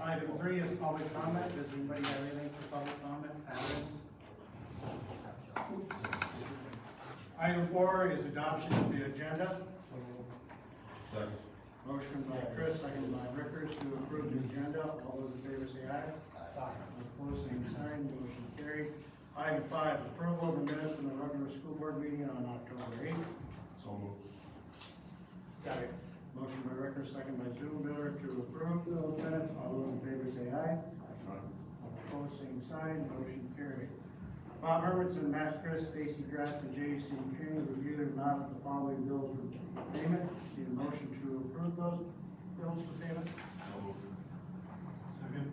Item 3 is public comment. Does anybody have anything for public comment? Item 4 is adoption of the agenda. Second. Motion by Chris, second by Rickers to approve the agenda. All those in favor say aye. Opposed, same sign. Motion carried. Item 5, approval of the minutes from the regular school board meeting on October 8th. So moved. Second. Motion by Rickers, second by Miller to approve those minutes. All those in favor say aye. Opposed, same sign. Motion carried. Bob Hermanson, Matt Chris, Stacy Gratz, and J.C. King reviewed and not the following bills for payment. Need a motion to approve those bills for payment? So moved. Second.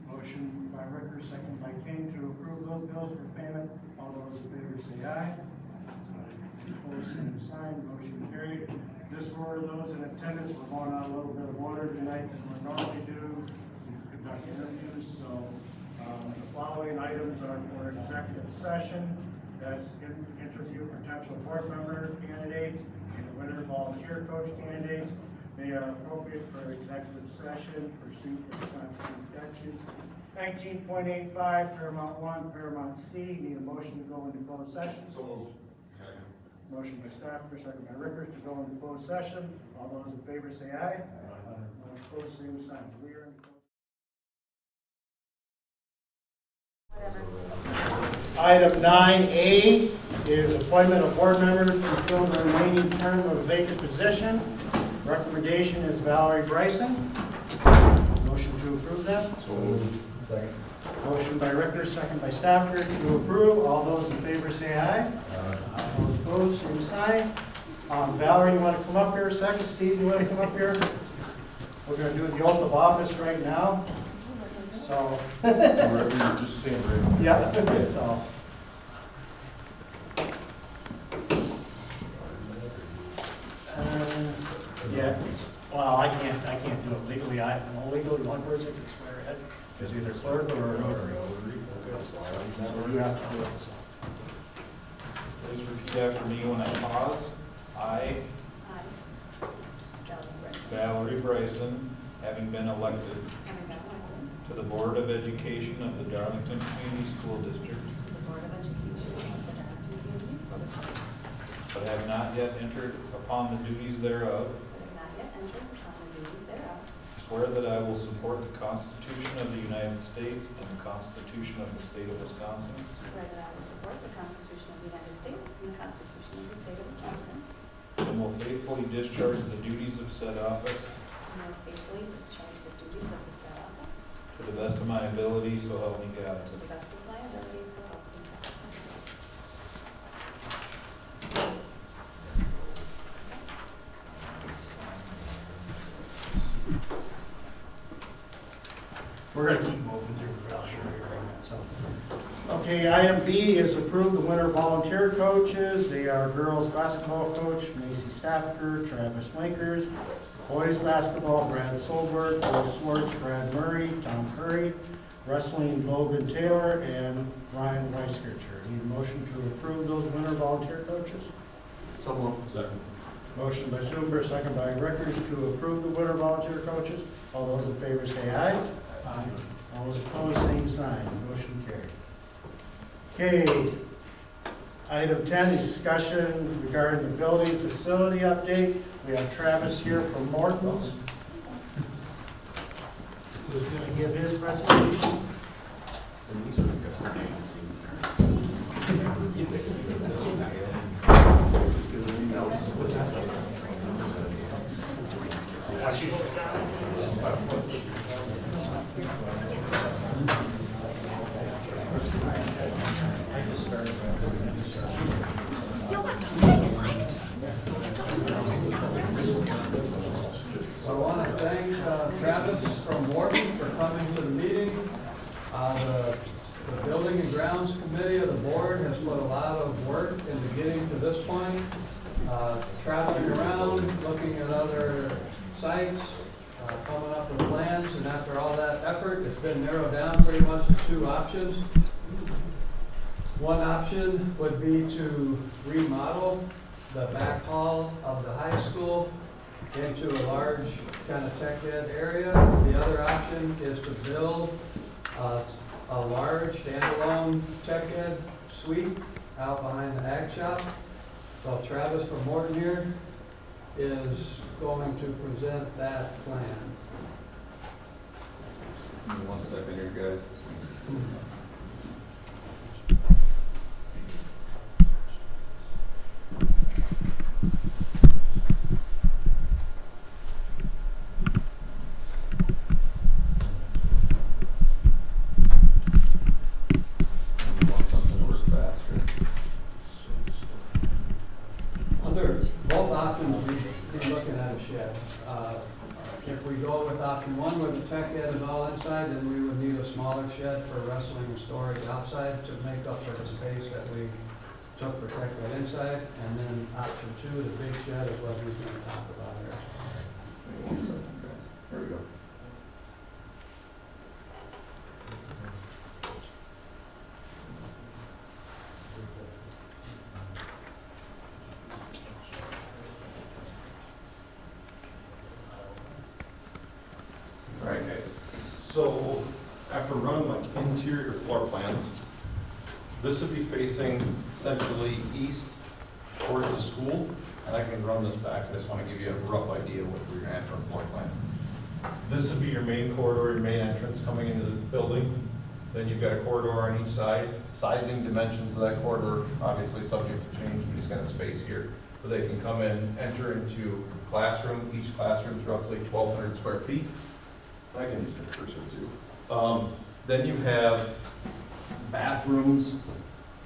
Motion by Rickers, second by King to approve those bills for payment. All those in favor say aye. Opposed, same sign. Motion carried. This for those in attendance, we're going on a little bit of order tonight than we normally do. We conduct interviews, so the following items are for executive session. That's interview potential board member candidates and winter volunteer coach candidates. They are appropriate for executive session pursuant to Wisconsin Statutes 19.85, Paramount 1, Paramount C. Need a motion to go into closed session. So moved. Second. Motion by Stafford, second by Rickers to go into closed session. All those in favor say aye. All opposed, same sign. We are in closed. Item 9A is appointment of board member to fill the remaining term of a vacant position. Recommendation is Valerie Bryson. Motion to approve that. So moved. Second. Motion by Rickers, second by Stafford to approve. All those in favor say aye. Those opposed, same sign. Valerie, you want to come up here a second? Steve, you want to come up here? We're going to do the oath of office right now. So. Wherever you just stand right. Yeah. So. Yeah. Well, I can't do it legally. Legally, one person can swear it. It's either clerk or a notary. So you have to do it. So. Please repeat after me when I pause. I, Valerie Bryson, having been elected to the Board of Education of the Darlington Community School District, but have not yet entered upon the duties thereof, swear that I will support the Constitution of the United States and the Constitution of the State of Wisconsin, Swear that I will support the Constitution of the United States and the Constitution of the State of Wisconsin, and will faithfully discharge the duties of said office and will faithfully discharge the duties of the said office to the best of my ability, so help me God. to the best of my ability, so help me God. We're going to keep moving through, but I'll show you right now. So, okay, item B is approve the winter volunteer coaches. They are girls basketball coach Macy Stafford, Travis Linkers, boys basketball Brad Solberg, Will Swartz, Brad Murray, Tom Curry, wrestling Logan Taylor, and Ryan Weiskircher. Need a motion to approve those winter volunteer coaches? So moved. Second. Motion by Zuber, second by Rickers to approve the winter volunteer coaches. All those in favor say aye. Aye. All those opposed, same sign. Motion carried. Okay. Item 10 is discussion regarding the building facility update. We have Travis here from Morton's, who's going to give his presentation. So I want to thank Travis from Wharton for coming to the meeting. The Building and Grounds Committee of the board has put a lot of work into getting to this point. Traveling around, looking at other sites, coming up with plans, and after all that effort, it's been narrowed down pretty much to two options. One option would be to remodel the back hall of the high school into a large kind of tech ed area. The other option is to build a large standalone tech ed suite out behind the ag shop. So Travis from Morton here is going to present that plan. Give me 1 second here, guys. You want something that works faster. Under both options, we'd be looking at a shed. If we go with option one where the tech ed is all inside, then we would need a smaller shed for wrestling and storage outside to make up for the space that we took for tech ed inside. And then option two, the big shed, is what he's gonna talk about here. Give me 1 second, guys. There we go. All right, guys. So after running my interior floor plans, this would be facing essentially east towards the school, and I can run this back. I just want to give you a rough idea of what we're gonna have for a floor plan. This would be your main corridor, your main entrance coming into the building. Then you've got a corridor on each side. Sizing dimensions of that corridor, obviously subject to change, we just got a space here. But they can come in, enter into classroom. Each classroom is roughly 1,200 square feet. I can use the cursor too. Then you have bathrooms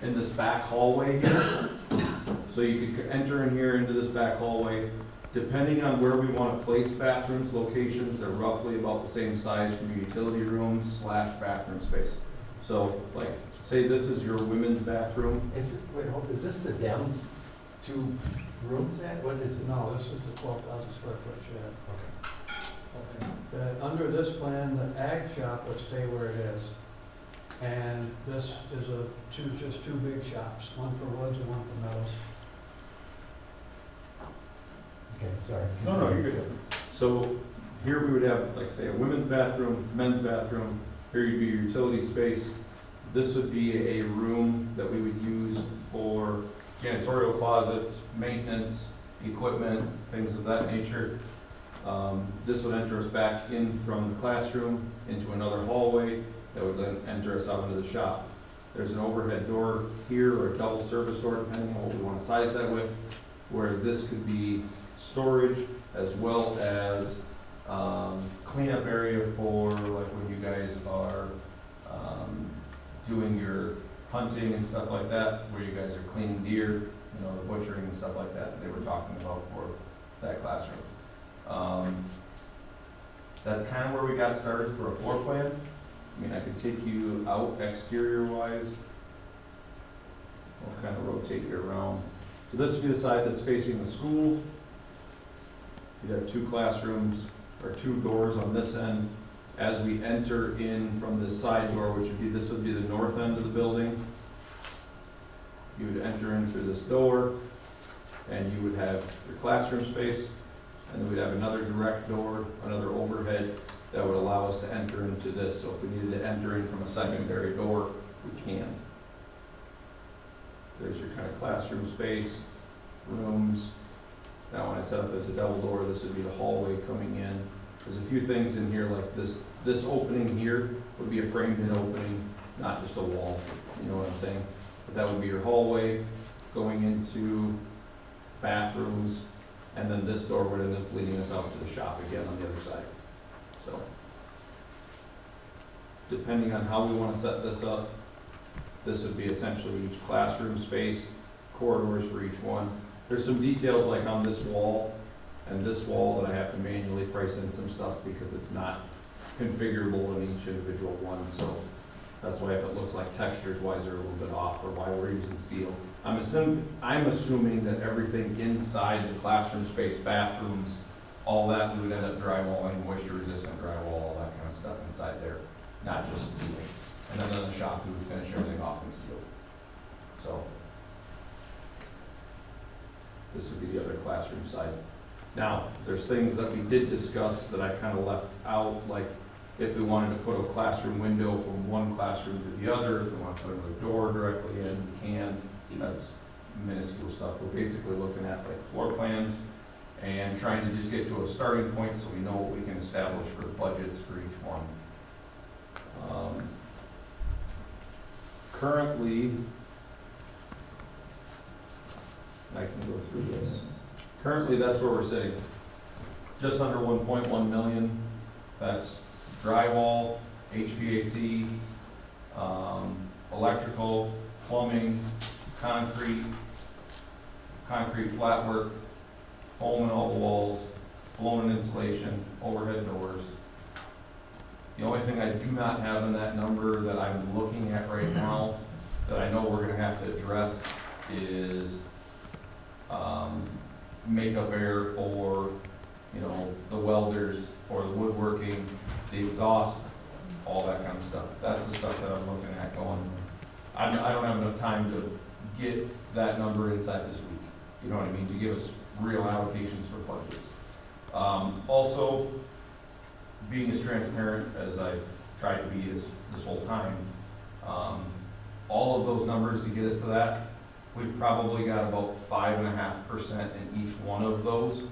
in this back hallway here. So you could enter in here into this back hallway. Depending on where we want to place bathrooms, locations, they're roughly about the same size from your utility rooms / bathroom space. So like, say this is your women's bathroom. Is it, wait, hold, is this the Dems 2 rooms at, what is this? No, this is the 12,000 square foot shed. Okay. Under this plan, the ag shop would stay where it is. And this is just two big shops, one for woods and one for metals. Okay, sorry. No, you're good. So here we would have, like, say, a women's bathroom, men's bathroom. Here you'd be your utility space. This would be a room that we would use for janitorial closets, maintenance, equipment, things of that nature. This would enter us back in from the classroom into another hallway that would then enter us out into the shop. There's an overhead door here or a double service door, depending on what we want to size that with, where this could be storage as well as cleanup area for like when you guys are doing your hunting and stuff like that, where you guys are cleaning deer, you know, the butchering and stuff like that they were talking about for that classroom. That's kind of where we got started for a floor plan. I mean, I could take you out exterior wise. We'll kind of rotate you around. So this would be the side that's facing the school. You'd have 2 classrooms or 2 doors on this end. As we enter in from this side door, which would be, this would be the north end of the building. You would enter in through this door and you would have your classroom space. And then we'd have another direct door, another overhead that would allow us to enter into this. So if we needed to enter in from a secondary door, we can. There's your kind of classroom space, rooms. Now when I set up as a double door, this would be the hallway coming in. There's a few things in here like this opening here would be a framed-in opening, not just a wall, you know what I'm saying? But that would be your hallway going into bathrooms, and then this door would end up leading us out to the shop again on the other side. So, depending on how we want to set this up, this would be essentially each classroom space, corridors for each one. There's some details like on this wall and this wall that I have to manually price in some stuff because it's not configurable in each individual one. So that's why if it looks like textures wise they're a little bit off, or why we're using steel. I'm assuming that everything inside the classroom space, bathrooms, all that, we would end up drywalling, moisture resistant drywall, all that kind of stuff inside there, not just steel. And then in the shop, we would finish everything off in steel. So this would be the other classroom side. Now, there's things that we did discuss that I kind of left out, like if we wanted to put a classroom window from one classroom to the other, if we want to put another door directly in, we can. That's minuscule stuff. We're basically looking at like floor plans and trying to just get to a starting point so we know what we can establish for budgets for each one. Currently, I can go through this. Currently, that's where we're sitting. Just under 1.1 million. That's drywall, HVAC, electrical, plumbing, concrete flat work, foam in all the walls, blown insulation, overhead doors. The only thing I do not have in that number that I'm looking at right now, that I know we're gonna have to address, is makeup air for, you know, the welders, or the woodworking, the exhaust, all that kind of stuff. That's the stuff that I'm looking at going, I don't have enough time to get that number inside this week, you know what I mean, to give us real allocations for budgets. Also, being as transparent as I've tried to be this whole time, all of those numbers to get us to that, we've probably got about 5.5% in each one of those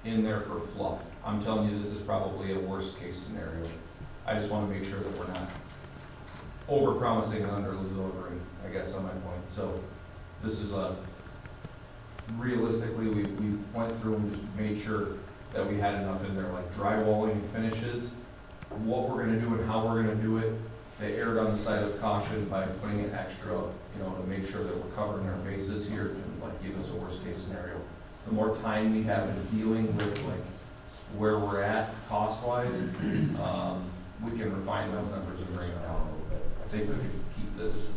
in there for fluff. I'm telling you, this is probably a worst case scenario. I just want to make sure that we're not over-promising and under-delivering, I guess, on my point. So this is realistically, we went through and just made sure that we had enough in there, like drywalling and finishes, what we're gonna do and how we're gonna do it. They erred on the side of caution by putting in extra, you know, to make sure that we're covering our bases here to like give us a worst case scenario. The more time we have in dealing with like where we're at cost-wise, we can refine those numbers and bring it down a little bit. I think we can keep this,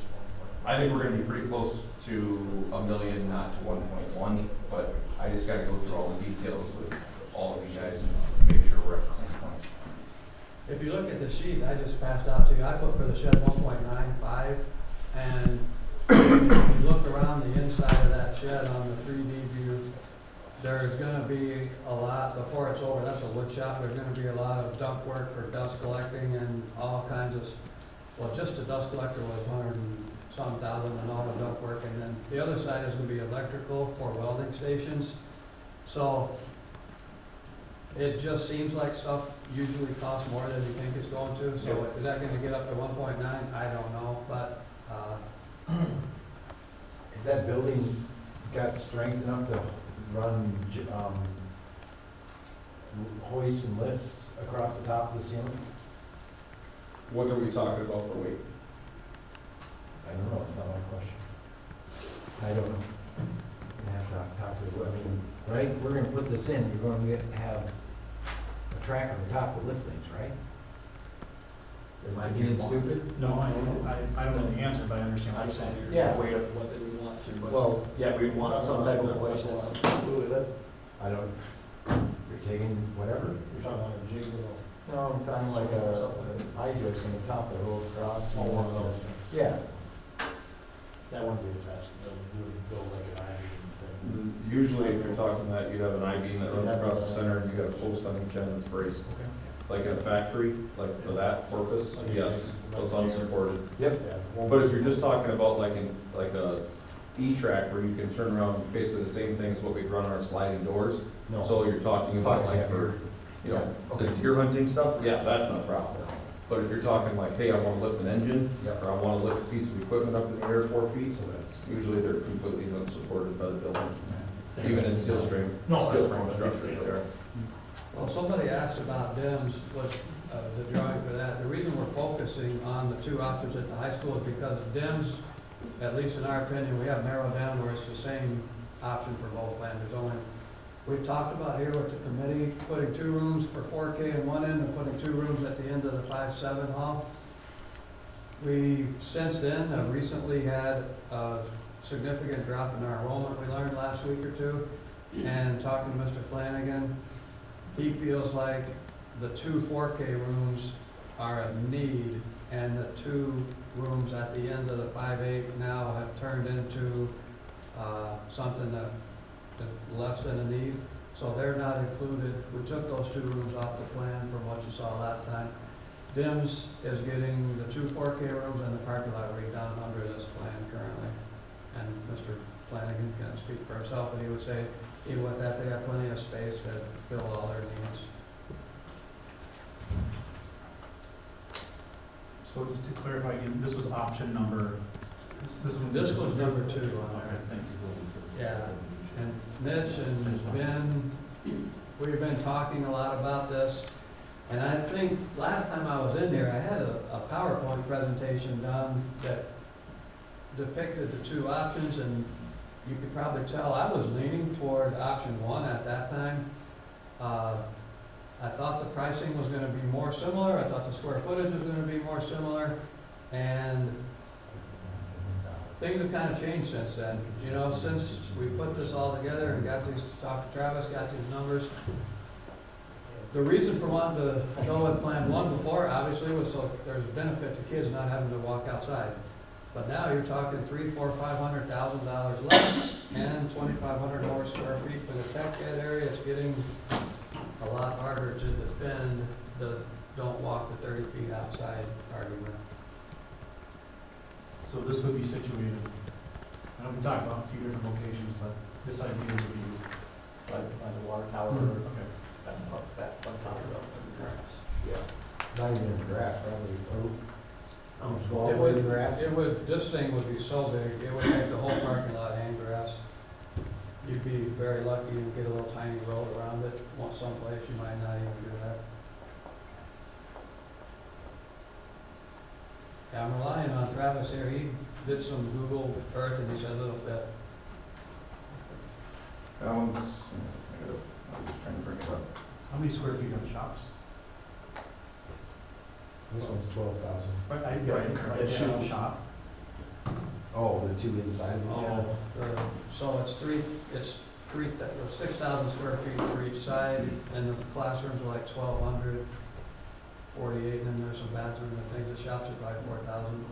I think we're gonna be pretty close to $1 million, not to 1.1, but I just gotta go through all the details with all of you guys and make sure we're at the same point. If you look at the sheet I just passed out to you, I put for the shed 1.95, and if you look around the inside of that shed on the 3D view, there's gonna be a lot, before it's over, that's a wood shop, there's gonna be a lot of dump work for dust collecting and all kinds of, well, just the dust collector was 100 and some thousand and all the dump work, and then the other side is gonna be electrical for welding stations. So it just seems like stuff usually costs more than you think it's going to, so is that gonna get up to 1.9? I don't know, but, Is that building got strength enough to run hoists and lifts across the top of the ceiling? What are we talking about for weight? I don't know, it's not my question. I don't know. You have to talk to, I mean, right, we're gonna put this in, you're gonna have a track on the top to lift things, right? Am I being stupid? No, I don't know the answer, but I understand what you're saying. Yeah. Weight of what they would want to, but Well, yeah, we'd want some type of weight. I don't, you're taking whatever. You're talking like a jig or No, I'm talking like a high joist on the top that roll across. Oh, one of those. Yeah. That wouldn't be attached to the building, you would build like an I-beam thing. Usually if you're talking that, you'd have an I-beam that runs across the center and you got a post on each end that's braced. Like in a factory, like for that purpose, yes, it's unsupported. Yep. Yeah. But if you're just talking about like in, like a E-track where you can turn around basically the same thing as what we run on our sliding doors. No. So you're talking about like for, you know, the deer hunting stuff, yeah, that's not a problem. But if you're talking like, hey, I wanna lift an engine, or I wanna lift a piece of equipment up in the air 4 feet, usually they're completely unsupported by the building. Even in steel frame structures there. well, somebody asked about DIMS, what, the drawing for that. The reason we're focusing on the two options at the high school is because DIMS, at least in our opinion, we have narrowed down where it's the same option for both plans. There's only, we've talked about here with the committee, putting 2 rooms for 4K in one end and putting 2 rooms at the end of the 5-7 hall. We, since then, have recently had a significant drop in our enrollment, we learned last week or two. And talking to Mr. Flanagan, he feels like the 2 4K rooms are a need, and the 2 rooms at the end of the 5-8 now have turned into something that is less than a need. So they're not included. We took those two rooms off the plan from what you saw last time. Dim's is getting the two 4K rooms and the parking lot redone under this plan currently. And Mr. Flanagan can speak for himself, but he would say, even with that, they have plenty of space to fill all their needs. So just to clarify again, this was option number, This was number 2 on Okay, there. thank you. Yeah, and Mitch and Ben, we've been talking a lot about this. And I think last time I was in here, I had a PowerPoint presentation done that depicted the two options, and you could probably tell I was leaning toward option 1 at that time. I thought the pricing was gonna be more similar, I thought the square footage was gonna be more similar, and things have kind of changed since then. You know, since we put this all together and got these, talked to Travis, got these numbers, the reason for wanting to go with Plan 1 before, obviously, was so there's a benefit to kids not having to walk outside. But now you're talking $300,000, $400,000, $500,000 less, and 2,500 more square feet for the tech ed area. It's getting a lot harder to defend the don't walk the 30 feet outside argument. So this would be situated, I know we talked about a few different locations, but this idea would be, By the water tower, okay. that one tower up in the grass. Yeah. Not even in the grass, probably. Oh, All the way to the grass. It would, this thing would be so big, it would make the whole parking lot and grass. You'd be very lucky to get a little tiny road around it. Want someplace you might not even do that. Yeah, I'm relying on Travis here. He did some Google Earth and he said it'll fit. That one's, I'm just trying to bring it up. How many square feet are the shops? This one's 12,000. Right, It should- shop. Oh, the two inside? So it's 6,000 square feet for each side, and the classrooms are like 1,200, 48, and then there's some bathrooms and things. The shops are probably 4,000.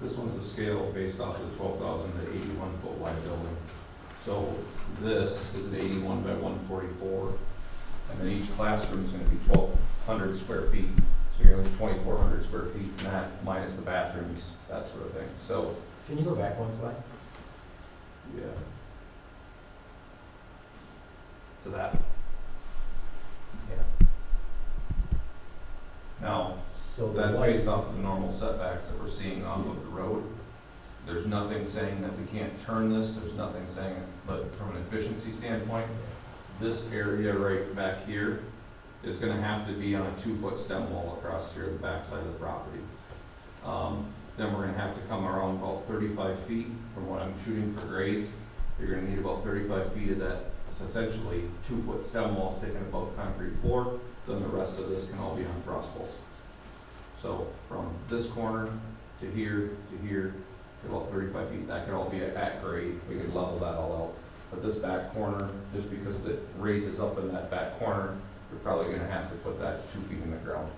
This one's the scale based off of the 12,000 to 81 foot wide building. So this is an 81 by 144, and then each classroom is going to be 1,200 square feet. So you're going to lose 2,400 square feet, and that minus the bathrooms, that sort of thing. So, Can you go back one slide? yeah. To that. Yeah. Now, So the that's white- based off of the normal setbacks that we're seeing off of the road. There's nothing saying that we can't turn this, there's nothing saying, but from an efficiency standpoint, this area right back here is gonna have to be on a 2-foot stem wall across here, the backside of the property. Then we're gonna have to come around about 35 feet from what I'm shooting for grades. You're gonna need about 35 feet of that, it's essentially 2-foot stem wall sticking above concrete floor, then the rest of this can all be on frost bolts. So from this corner to here, to about 35 feet, that could all be at grade, we could level that all out. But this back corner, just because it raises up in that back corner, we're probably gonna have to put that 2 feet in the ground.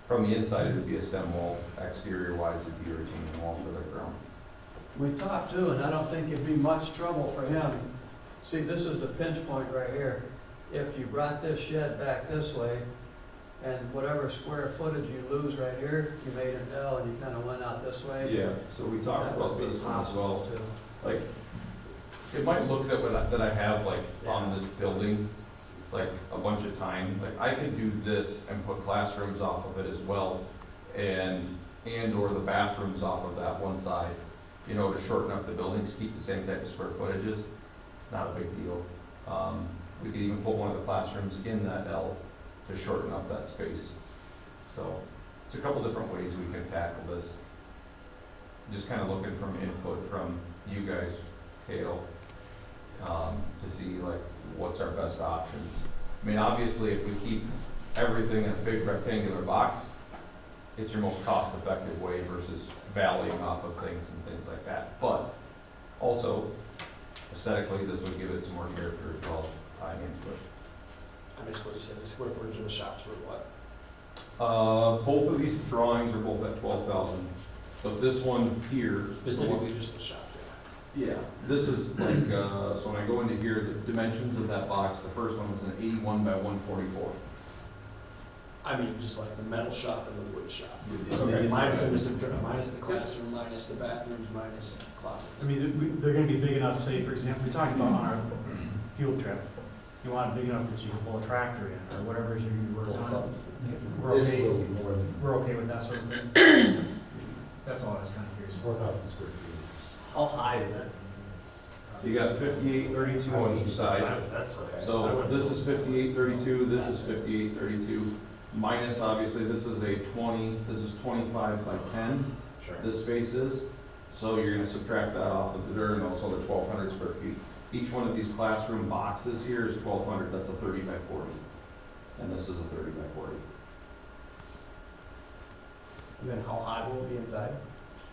From the inside, it would be a stem wall, exterior wise, it'd be a retaining wall for the ground. We talked too, and I don't think it'd be much trouble for him. See, this is the pinch point right here. If you brought this shed back this way, and whatever square footage you lose right here, you made an L and you kind of went out this way. Yeah, so we talked that about would be this one as well. possible, too. Like, it might look that I have like on this building, like a bunch of time, like I could do this and put classrooms off of it as well, and or the bathrooms off of that one side, you know, to shorten up the buildings, keep the same type of square footages. It's not a big deal. We could even put one of the classrooms in that L to shorten up that space. So, it's a couple different ways we can tackle this. Just kind of looking from input from you guys, Kale, to see like what's our best options. I mean, obviously, if we keep everything in a big rectangular box, it's your most cost-effective way versus valleying off of things and things like that. But also, aesthetically, this would give it some more character as well, tying into it. I missed what you said, the square footage of the shops were what? Both of these drawings are both at 12,000, but this one here, Specifically just the shop, Yeah, this is like, so when I go into here, the dimensions of that box, the first one was an 81 by 144. I mean, just like the metal shop and the wood shop. Okay. Minus the classroom, minus the bathrooms, minus closets. I mean, they're gonna be big enough, say, for example, we talked about on our field trip, you want it big enough that you can pull a tractor in, or whatever it is you work on. We're This okay, will be more than we're okay with that sort of thing? That's all I was kinda curious. 4,000 square feet. How high is that? So you got 5832 on each side. That's okay. So this is 5832, this is 5832, minus obviously, this is a 20, this is 25 by 10, Sure. this space is. So you're gonna subtract that off of the dirt and also the 1,200 square feet. Each one of these classroom boxes here is 1,200, that's a 30 by 40. And this is a 30 by 40. And then how high will it be inside?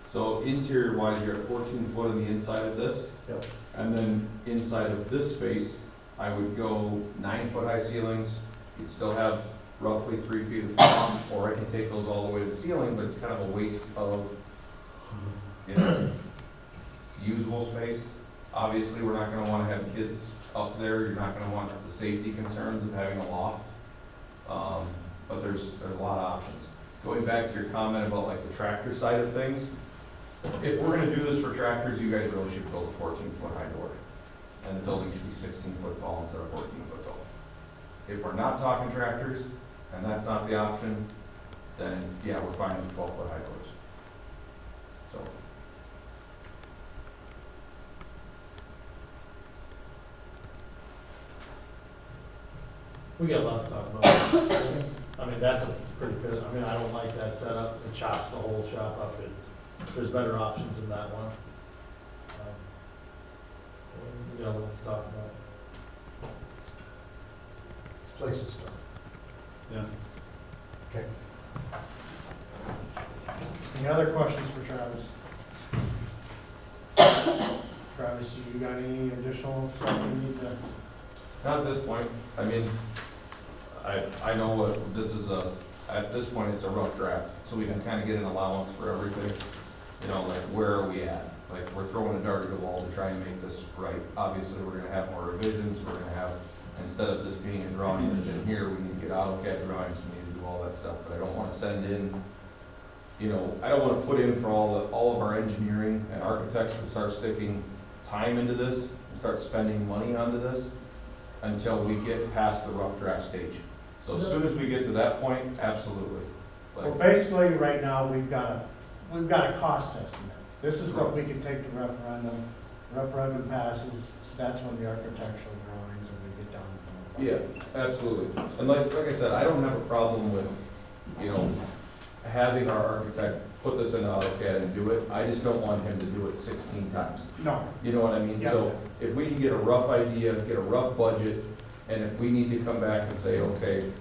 So interior wise, you're at 14 foot on the inside of this. Yep. And then inside of this space, I would go 9-foot high ceilings. You'd still have roughly 3 feet of top, or I can take those all the way to the ceiling, but it's kind of a waste of, you know, usable space. Obviously, we're not gonna wanna have kids up there. You're not gonna want the safety concerns of having a loft. But there's a lot of options. Going back to your comment about like the tractor side of things, if we're gonna do this for tractors, you guys really should build a 14-foot high door. And the building should be 16 foot tall instead of 14 foot tall. If we're not talking tractors, and that's not the option, then yeah, we're fine with 12-foot high doors. So, We got a lot to talk about. I mean, that's a pretty good, I mean, I don't like that setup. It chops the whole shop up. There's better options than that one. We got a lot to talk about. This place is stuff. Yeah. Okay. Any other questions for Travis? Travis, you got any additional stuff you need to? not at this point. I mean, I know what this is at this point, it's a rough draft, so we can kind of get an allowance for everything. You know, like, where are we at? Like, we're throwing a dart at the wall to try and make this right. Obviously, we're gonna have more revisions, we're gonna have, instead of this being a drawing that's in here, we need to get AutoCAD drawings, we need to do all that stuff, but I don't wanna send in, you know, I don't wanna put in for all of our engineering and architects to start sticking time into this and start spending money onto this until we get past the rough draft stage. So as soon as we get to that point, absolutely. Well, Like, basically, right now, we've got a cost estimate. This is what we can take to referendum. Referendum passes, that's when the architectural drawings, and we get down to. yeah, absolutely. And like I said, I don't have a problem with, you know, having our architect put this in AutoCAD and do it. I just don't want him to do it 16 times. No, You know what I mean? So if we can get a rough idea, get a rough budget, and if we need to come back and say, okay,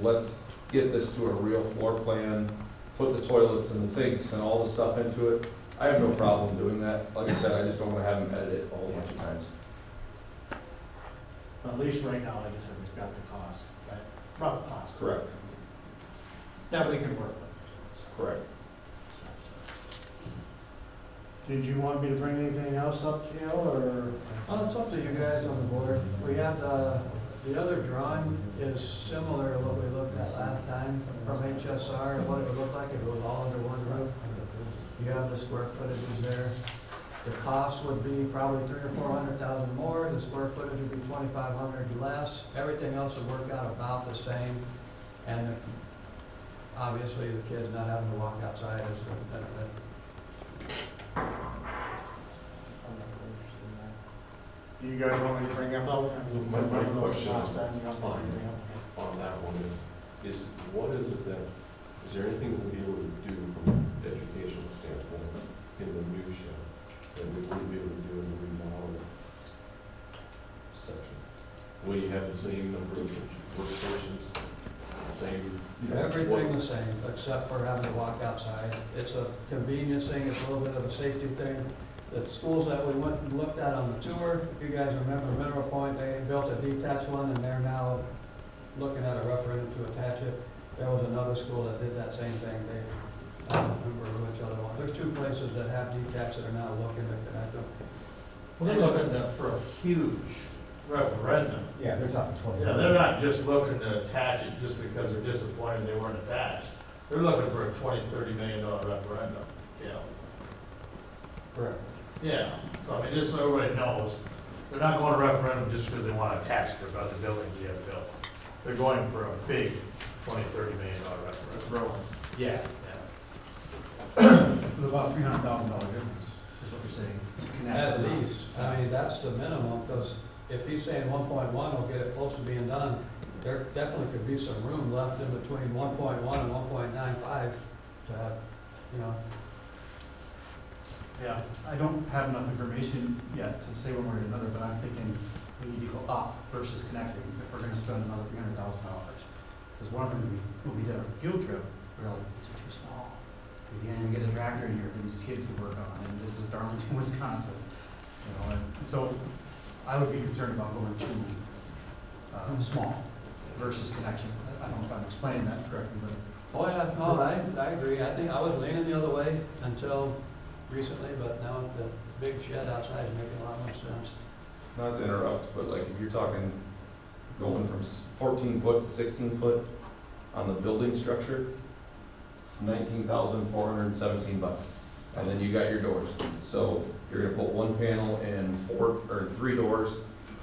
let's get this to a real floor plan, put the toilets and the sinks and all the stuff into it, I have no problem doing that. Like I said, I just don't want to have him edit it a whole bunch of times. but at least right now, like I said, we've got the cost, that rough cost. Correct. That we can work with. Correct. Did you want me to bring anything else up, Kale, or? Well, it's up to you guys on the board. We have the other drawing is similar to what we looked at last time from HSR, what it would look like if it was all under one roof. You have the square footages there. The cost would be probably $300,000 or $400,000 more, the square footage would be 2,500 less. Everything else would work out about the same. And obviously, the kids not having to walk outside is a benefit. Do you guys want me to bring them up? My question on that one is what is it that, is there anything we'll be able to do from an educational standpoint in the new shed that we wouldn't be able to do in the remodel section? Will you have the same number of workstations, same? Everything the same, except for having to walk outside. It's a convenience thing, it's a little bit of a safety thing. The schools that we went and looked at on the tour, if you guys remember Mineral Point, they built a detached one and they're now looking at a referendum to attach it. There was another school that did that same thing. I don't remember which other one. There's two places that have detached that are now looking to connect them. Well, they're looking for a huge referendum. Yeah, they're talking 20. Yeah, they're not just looking to attach it just because they're disappointed they weren't attached. They're looking for a $20-30 million referendum, you know. Correct. Yeah, so I mean, just so everybody knows, they're not going to referendum just because they want to attach their other buildings yet built. They're going for a big $20-30 million referendum. Yeah, yeah. So about $300,000 difference, is what you're saying, to connect. At least, I mean, that's the minimum, because if he's saying 1.1 will get it close to being done, there definitely could be some room left in between 1.1 and 1.95 to have, you know. Yeah, I don't have enough information yet to say one way or another, but I'm thinking we need to go up versus connecting if we're gonna spend another $300,000. Because one of the things when we did our field trip, we were like, these are too small. We can't even get a tractor in here for these kids to work on, and this is Darlington, Wisconsin. You know, and so I would be concerned about going too small versus connection. I don't know if I'm explaining that correctly, but. Oh, yeah, no, I agree. I think I was leaning the other way until recently, but now the big shed outside is making a lot more sense. Not to interrupt, but like if you're talking going from 14 foot to 16 foot on the building structure, it's $19,417. And then you got your doors. So you're gonna put one panel and 3 doors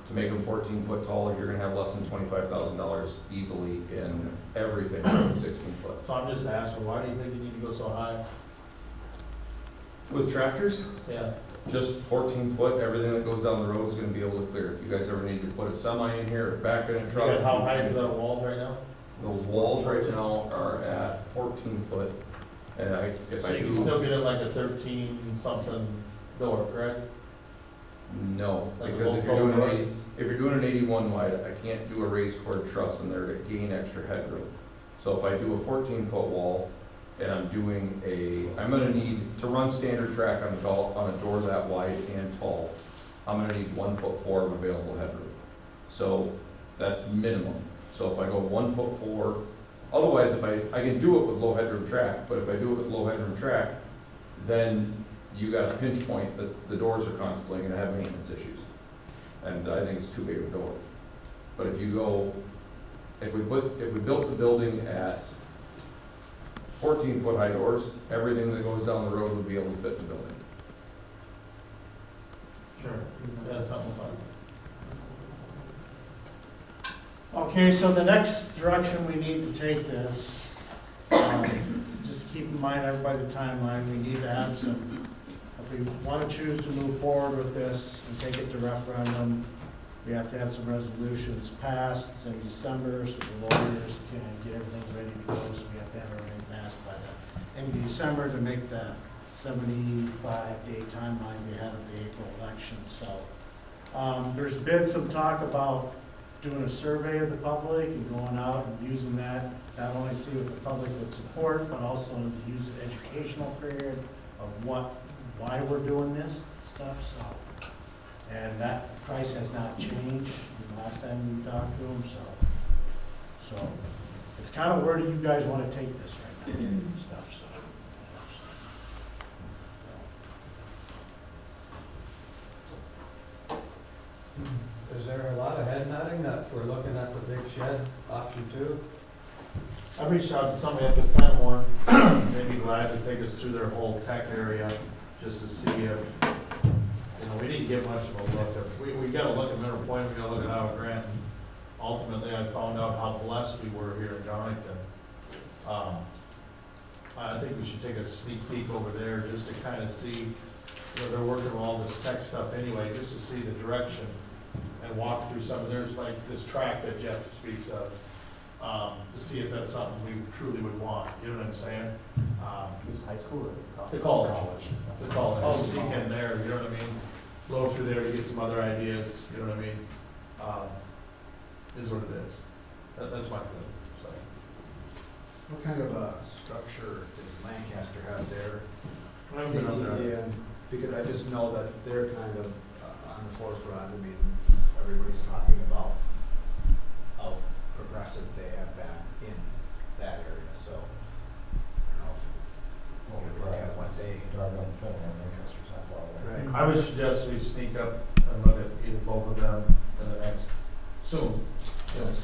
to make them 14 foot tall. You're gonna have less than $25,000 easily in everything from 16 foot. So I'm just asking, why do you think you need to go so high? With tractors, Yeah. just 14 foot, everything that goes down the road is gonna be able to clear. If you guys ever need to put a semi in here or back in a truck. How high is that wall right now? Those walls right now are at 14 foot. And if So I you can do, still get it like a 13-something door, correct? no, Like a because if low you're doing floor? if you're doing an 81 wide, I can't do a raised cord truss in there to gain extra headroom. So if I do a 14 foot wall, and I'm gonna need, to run standard track on a door that wide and tall, I'm gonna need 1'4" of available headroom. So that's minimum. So if I go 1'4", otherwise if I can do it with low headroom track, but if I do it with low headroom track, then you got a pinch point that the doors are constantly gonna have maintenance issues. And I think it's too big of a door. But if we built the building at 14 foot high doors, everything that goes down the road would be able to fit in the building. Sure. That's something fun. Okay, so the next direction we need to take this, just keep in mind, everybody, the timeline, we need to have some, if we want to choose to move forward with this and take it to referendum, we have to have some resolutions passed in December, so the lawyers can get everything ready to go, so we have to have everything passed by the end of December to make that 75-day timeline we had at the April election, so. There's been some talk about doing a survey of the public and going out and using that, not only see what the public would support, but also to use an educational period of why we're doing this stuff, so. And that price has not changed from the last time we talked to them, so it's kind of where do you guys want to take this right now and stuff, so. Is there a lot of head nodding that we're looking at the big shed option 2? I reached out to somebody up at Fenimore, they'd be glad to take us through their whole tech area, just to see if, we didn't get much of a look. We gotta look at Mineral Point, we gotta look at Iowa Grant, and ultimately I found out how blessed we were here in Darlington. I think we should take a sneak peek over there, just to kind of see, they're working on all this tech stuff anyway, just to see the direction, and walk through some of, there's like this track that Jeff speaks of, to see if that's something we truly would want, you know what I'm saying? High school or The college. The college, Oh, sneak in college. there, you know what I mean? Blow through there to get some other ideas, you know what I mean? Is what it is. That's my feeling, so. What kind of a structure does Lancaster have there? I haven't been up there. CTE, because I just know that they're kind of on the forefront. I mean, everybody's talking about how progressive they have been in that area, so I don't know if you look at what they. Darlington, Lancaster's not far away. Right. I would suggest we sneak up and look at either both of them in the next, soon. Yes.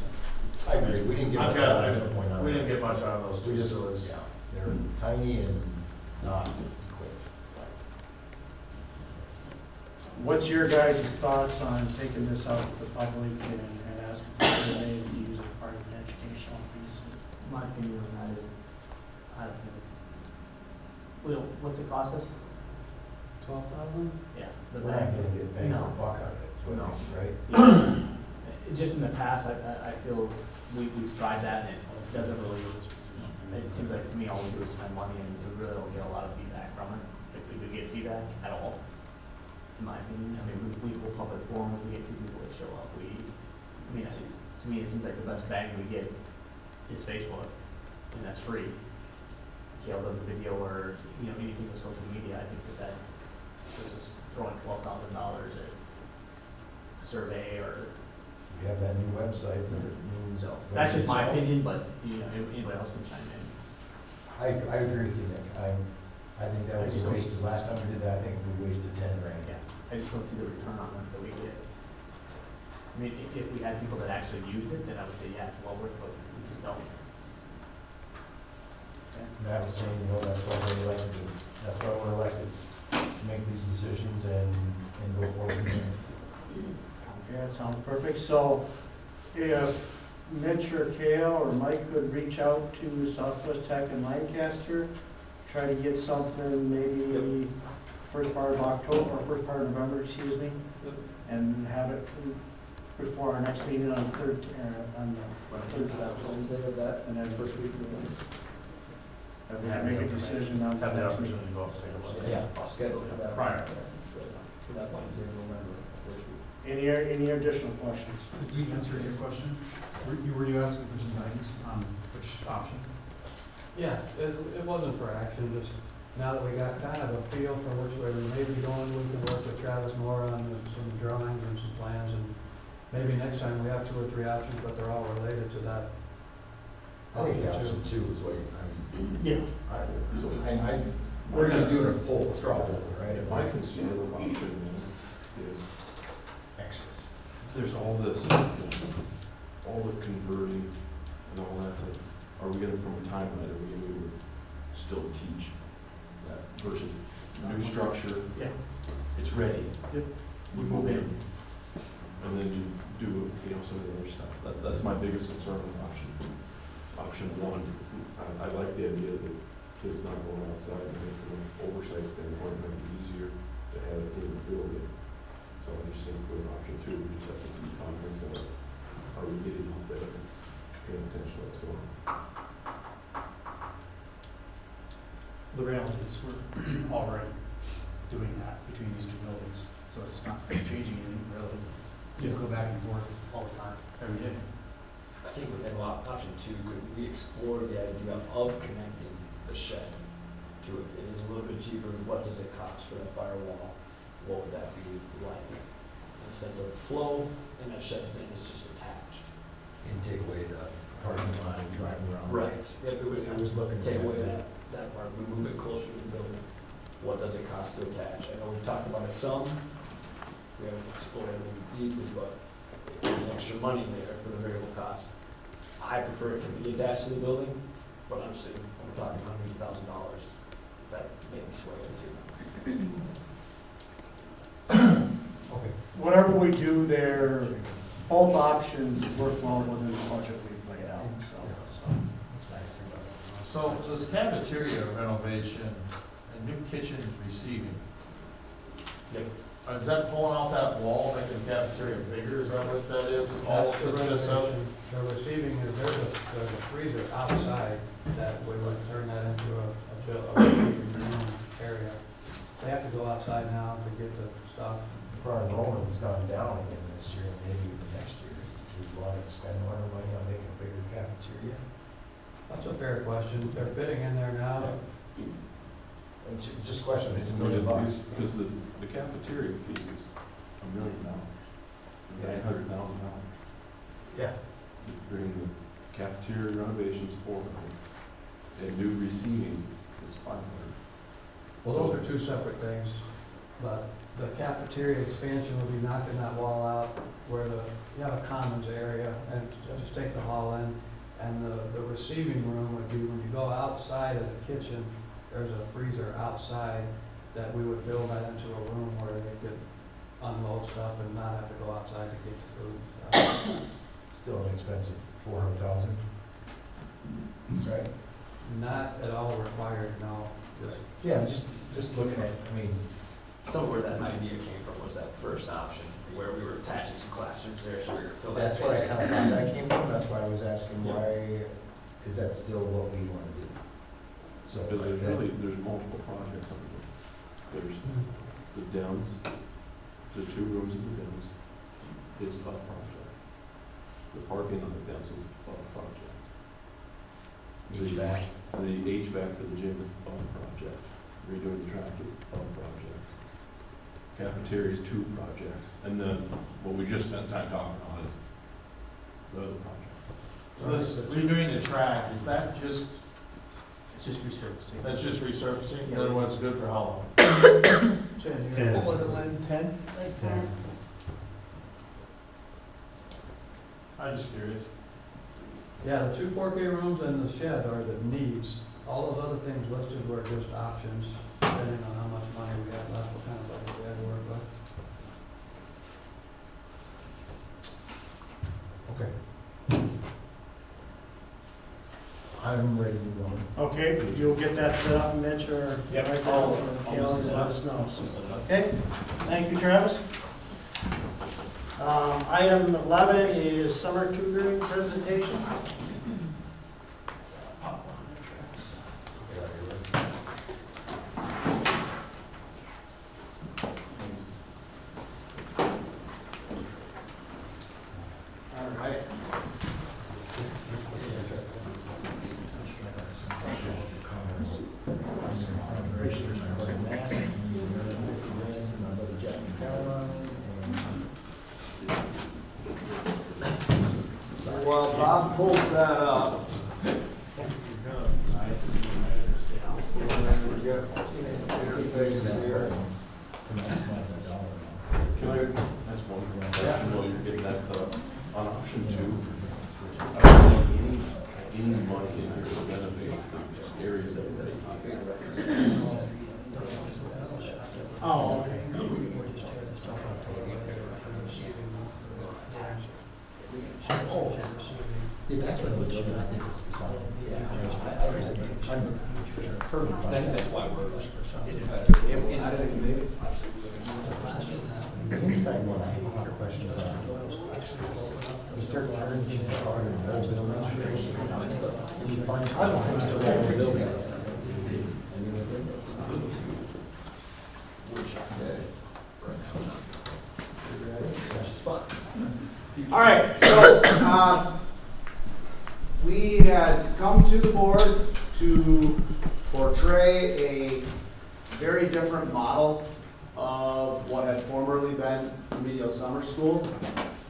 I agree, we didn't get I've much got- out of it, point out. We didn't get much out of those We two just, facilities. yeah, they're tiny and not equipped. What's your guys' thoughts on taking this out to the public and asking for survey to use it as part of an educational piece? My opinion on that is, I don't think it's, well, what's it cost us? 12,000? Yeah. We're not gonna get bang for No. buck out of it, is what No. it is, right? Just in the past, I feel we've tried that and it doesn't really, it seems like to me, all we do is spend money and we really don't get a lot of feedback from it, if we do get feedback at all, in my opinion. I mean, we hold public forums, we get two people that show up, to me, it seems like the best bang we get is Facebook, and that's free. Kale does a video or, anything with social media, I think that was just throwing $12,000 at a survey or, We have that new website, the new. so, that's just my opinion, but, anybody else can chime in. I agree with you, Nick. I think that was a waste. Last time we did that, I think we wasted 10 grand. Yeah, I just don't see the return on it that we get. I mean, if we had people that actually used it, then I would say, yeah, it's well worth it, but we just don't. Matt was saying, that's why we're elected, to make these decisions and go forward. Okay, that sounds perfect. So if Mitch or Kale or Mike could reach out to Southwest Tech in Lancaster, try to get something maybe first part of October, or first part of November, excuse me, and have it before our next meeting on the 3rd, on the 3rd. Wednesday of that, And then first week of November. we can make a decision on the Have the next meeting. opportunity to go up and take a look. Yeah. I'll schedule for that. Prior. For that Wednesday in November, first week. Any additional questions? Did you answer your question? Were you asking for some guidance on which option? Yeah, it wasn't for action, just now that we got kind of a feel for which way we may be going, we can work with Travis more on some drawings and some plans, and maybe next time we have 2 or 3 options, but they're all related to that. I think the option 2 is what, Yeah. we're just doing a poll, a straw poll, right? My concern with option is Excellent. there's all this, all the converting and all that stuff. Are we gonna, from a timeline, are we gonna still teach that versus new structure? Yeah. It's ready. Yep. We move in. And then you do, some of the other stuff. That's my biggest concern with option 1. I like the idea that kids not going outside, and from an oversight standpoint, it might be easier to have it in the building. So I just think with option 2, we just have to be cognizant of, are we getting out there, paying attention to what's going on? The reality is we're already doing that between these 2 buildings, so it's not changing anything really. Kids go back and forth all the time, every day. I think within option 2, could we explore the idea of connecting the shed to it? It is a little bit cheaper. What does it cost for the firewall? What would that be like? In the sense of flow, and that shed thing is just attached. And take away the parking lot and driving around. Yep, I was looking. take away that part, we move it closer to the building. What does it cost to attach? I know we talked about it some, we haven't explored everything deeply, but there's extra money there for the variable cost. I prefer it to be attached to the building, but honestly, we're talking $100,000, that may be swaying too. Okay. Whatever we do there, both options work well within the budget we've laid out, so. So this cafeteria renovation and new kitchen receiving. Yep. Is that pulling out that wall, making the cafeteria bigger? Is that what that is? All That's the consists of? renovation. The receiving is, there's a freezer outside that we would turn that into a receiving room area. They have to go outside now to get the stuff. If our enrollment has gone down again this year, maybe even next year, do we want to spend more money on making a bigger cafeteria? That's a fair question. They're fitting in there now. And just question, it's $1 million. Because the cafeteria piece is $1 million, $900,000. Yeah. Bringing the cafeteria renovations $400, and new receiving is $500. Well, those are 2 separate things. But the cafeteria expansion would be knocking that wall out where you have a commons area and just take the hall in. And the receiving room would be when you go outside of the kitchen, there's a freezer outside that we would build that into a room where they could unload stuff and not have to go outside to get the food and stuff. Still an expensive 400,000. Right? Not at all required, no. Yeah, just looking at, I mean, Some of where that idea came from was that first option, where we were attaching some classrooms there, so we were filling that that's where I space. kind of thought that came from, that's why I was asking why, is that still what we want to do? So, Because there's multiple projects under it. There's the Dems, the 2 rooms in the Dems is a project. The parking on the Dems is a project. HVAC. The HVAC for the gym is a project. Redoing the track is a project. Cafeteria is 2 projects. And then what we just spent time talking on is the other project. So this redoing the track, is that just, It's just resurfacing. that's just resurfacing? The other one's good for how long? 10. What was it, Lynn, 10? Like 10. I'm just curious. Yeah, the 2 4K rooms and the shed are the needs. All those other things listed were just options, depending on how much money we had left, what kind of budget we had to work with. Okay. I'm ready to move on. Okay, you'll get that set up, Mitch, or Yep. right down for the tail and let us know. Okay, thank you, Travis. Item 11 is summer tutoring presentation. All right. Well, Bob pulls that up. Can I ask one question while you're getting that set up? On option 2, I don't see any money in here for renovation for areas that are vacant. Oh, okay. The next one, which I think is fine. That's why we're, The inside one, I have a lot of questions on. We start turning things apart and old buildings. And you find sometimes still got a building. All right, so, we had come to the board to portray a very different model of what had formerly been remedial summer school.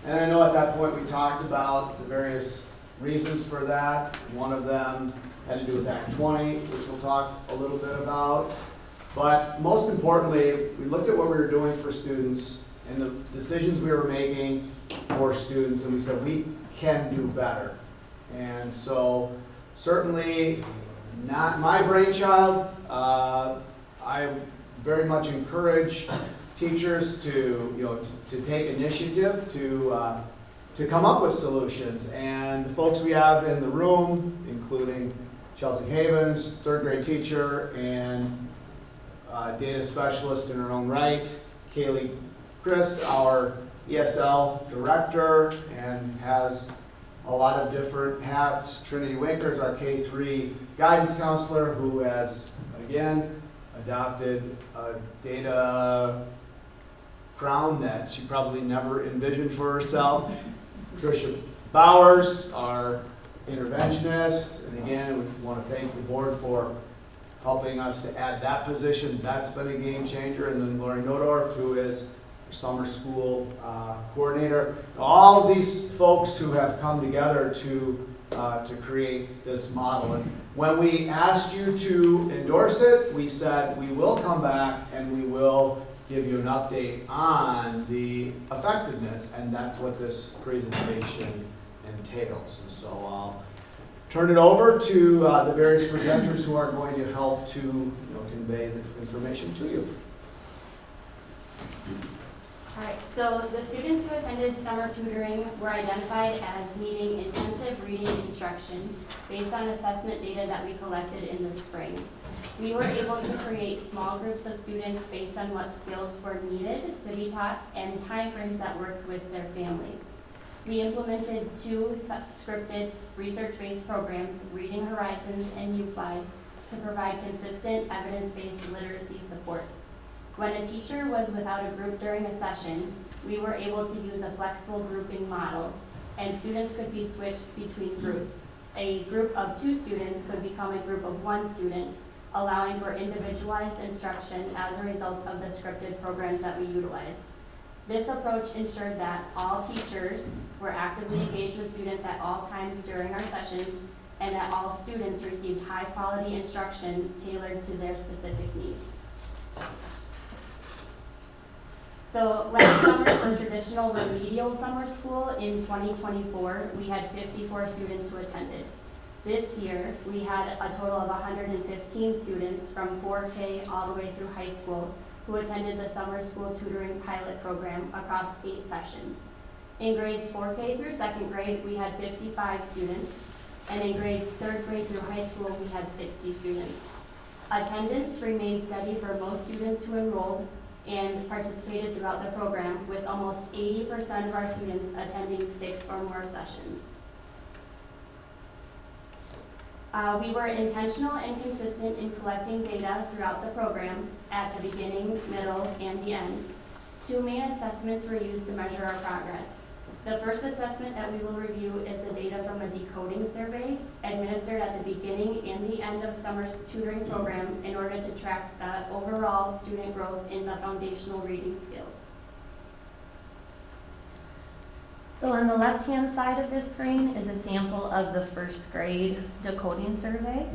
And I know at that point we talked about the various reasons for that. One of them had to do with Act 20, which we'll talk a little bit about. But most importantly, we looked at what we were doing for students and the decisions we were making for students, and we said we can do better. And so certainly not my brainchild. I very much encourage teachers to take initiative to come up with solutions. And the folks we have in the room, including Chelsea Havens, 3rd grade teacher and data specialist in her own right, Kaylee Christ, our ESL director, and has a lot of different hats. Trinity Winkers, our K-3 guidance counselor, who has, again, adopted a data crown that she probably never envisioned for herself. Tricia Bowers, our interventionist, and again, we want to thank the board for helping us to add that position. That's been a game changer. And then Lori Nodorf, who is our summer school coordinator. All of these folks who have come together to create this model. And when we asked you to endorse it, we said we will come back and we will give you an update on the effectiveness, and that's what this presentation entails. And so I'll turn it over to the various presenters who are going to help to convey the information to you. All right, so the students who attended summer tutoring were identified as needing intensive reading instruction based on assessment data that we collected in the spring. We were able to create small groups of students based on what skills were needed to be taught and timeframes that worked with their families. We implemented 2 scripted research-based programs, Reading Horizons and UFly, to provide consistent evidence-based literacy support. When a teacher was without a group during a session, we were able to use a flexible grouping model, and students could be switched between groups. A group of 2 students could become a group of 1 student, allowing for individualized instruction as a result of the scripted programs that we utilized. This approach ensured that all teachers were actively engaged with students at all times during our sessions, and that all students received high-quality instruction tailored to their specific needs. So last summer for traditional remedial summer school in 2024, we had 54 students who attended. This year, we had a total of 115 students from 4K all the way through high school who attended the summer school tutoring pilot program across 8 sessions. In grades 4K through 2nd grade, we had 55 students, and in grades 3rd grade through high school, we had 60 students. Attendance remained steady for most students who enrolled and participated throughout the program, with almost 80% of our students attending 6 or more sessions. We were intentional and consistent in collecting data throughout the program at the beginning, middle, and the end. 2 main assessments were used to measure our progress. The first assessment that we will review is the data from a decoding survey administered at the beginning and the end of summer tutoring program in order to track the overall student growth in the foundational reading skills. So on the left-hand side of this screen is a sample of the 1st grade decoding survey.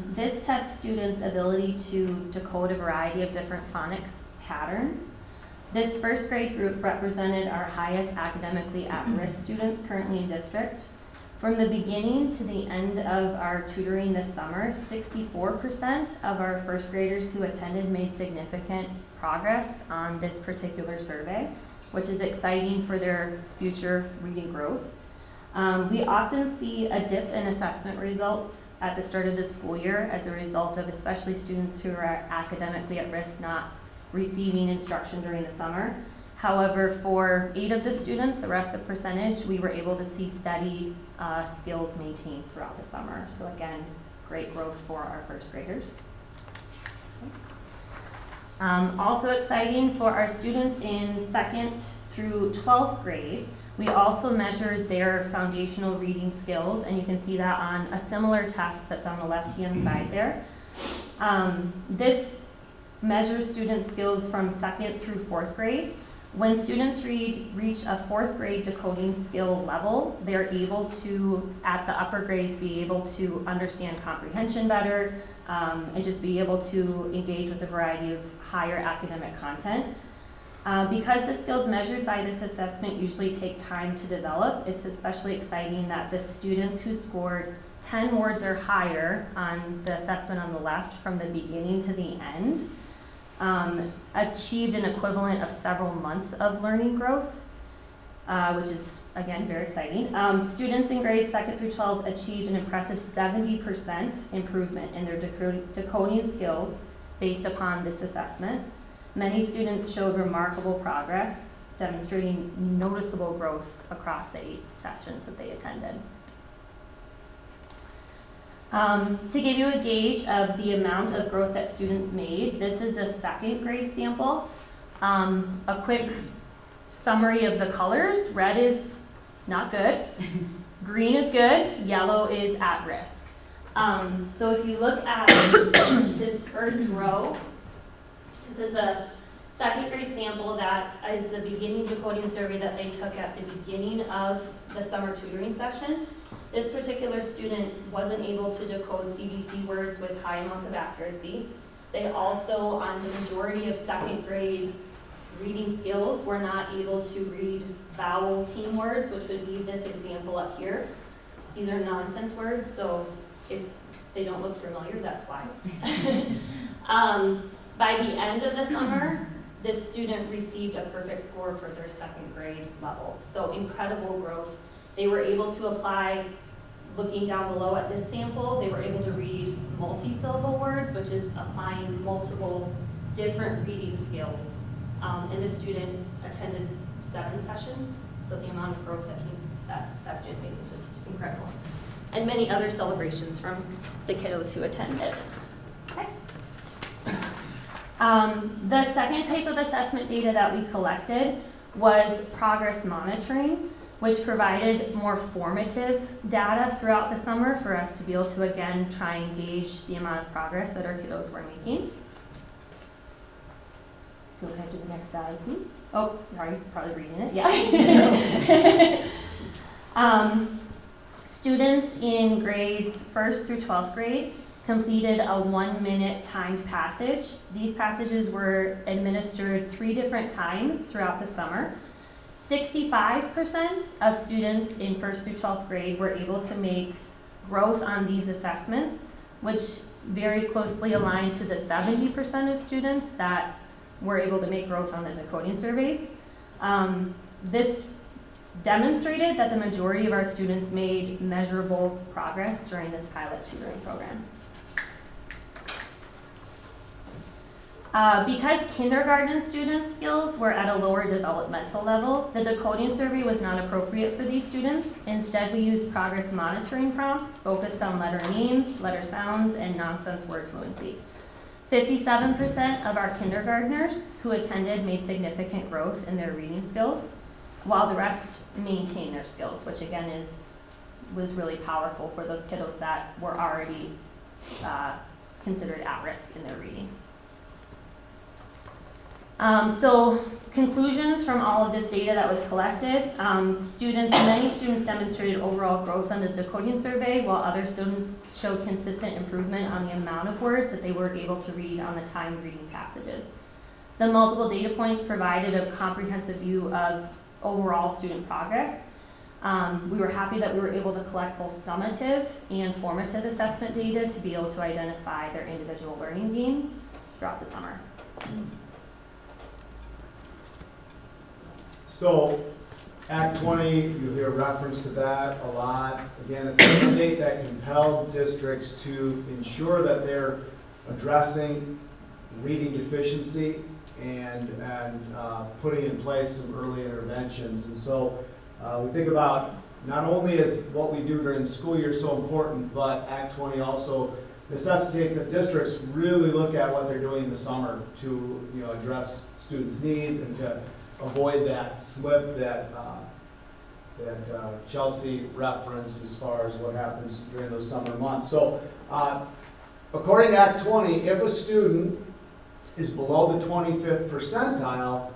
This tests students' ability to decode a variety of different phonics patterns. This 1st grade group represented our highest academically at-risk students currently in district. From the beginning to the end of our tutoring this summer, 64% of our 1st graders who attended made significant progress on this particular survey, which is exciting for their future reading growth. We often see a dip in assessment results at the start of the school year as a result of especially students who are academically at risk not receiving instruction during the summer. However, for 8 of the students, the rest of the percentage, we were able to see steady skills maintained throughout the summer. So again, great growth for our 1st graders. Also exciting for our students in 2nd through 12th grade, we also measured their foundational reading skills, and you can see that on a similar test that's on the left-hand side there. This measures student skills from 2nd through 4th grade. When students reach a 4th grade decoding skill level, they're able to, at the upper grades, be able to understand comprehension better, and just be able to engage with a variety of higher academic content. Because the skills measured by this assessment usually take time to develop, it's especially exciting that the students who scored 10 words or higher on the assessment on the left from the beginning to the end achieved an equivalent of several months of learning growth, which is, again, very exciting. Students in grades 2nd through 12th achieved an impressive 70% improvement in their decoding skills based upon this assessment. Many students showed remarkable progress, demonstrating noticeable growth across the 8 sessions that they attended. To give you a gauge of the amount of growth that students made, this is a 2nd grade sample. A quick summary of the colors. Red is not good, green is good, yellow is at risk. So if you look at this first row, this is a 2nd grade sample that is the beginning decoding survey that they took at the beginning of the summer tutoring session. This particular student wasn't able to decode CBC words with high amounts of accuracy. They also, on the majority of second grade reading skills, were not able to read vowel team words, which would be this example up here. These are nonsense words, so if they don't look familiar, that's why. By the end of the summer, this student received a perfect score for their second grade level. So incredible growth. They were able to apply, looking down below at this sample, they were able to read multi-syllable words, which is applying multiple different reading skills. And this student attended 7 sessions, so the amount of growth that student made was just incredible. And many other celebrations from the kiddos who attended. Okay. The second type of assessment data that we collected was progress monitoring, which provided more formative data throughout the summer for us to be able to, again, try and gauge the amount of progress that our kiddos were making. Go ahead to the next slide, please. Oh, sorry, probably reading it, yeah. Students in grades 1st through 12th grade completed a 1-minute timed passage. These passages were administered 3 different times throughout the summer. 65% of students in 1st through 12th grade were able to make growth on these assessments, which very closely aligned to the 70% of students that were able to make growth on the decoding surveys. This demonstrated that the majority of our students made measurable progress during this pilot tutoring program. Because kindergarten students' skills were at a lower developmental level, the decoding survey was not appropriate for these students. Instead, we used progress monitoring prompts focused on letter names, letter sounds, and nonsense word fluency. 57% of our kindergartners who attended made significant growth in their reading skills, while the rest maintained their skills, which again was really powerful for those kiddos that were already considered at risk in their reading. So conclusions from all of this data that was collected, many students demonstrated overall growth on the decoding survey, while other students showed consistent improvement on the amount of words that they were able to read on the timed reading passages. The multiple data points provided a comprehensive view of overall student progress. We were happy that we were able to collect both summative and formative assessment data to be able to identify their individual learning themes throughout the summer. So, Act 20, you'll hear reference to that a lot. Again, it's a mandate that compelled districts to ensure that they're addressing reading deficiency and putting in place some early interventions. And so we think about not only is what we do during the school year so important, but Act 20 also necessitates that districts really look at what they're doing in the summer to address students' needs and to avoid that slip that Chelsea referenced as far as what happens during those summer months. So according to Act 20, if a student is below the 25th percentile,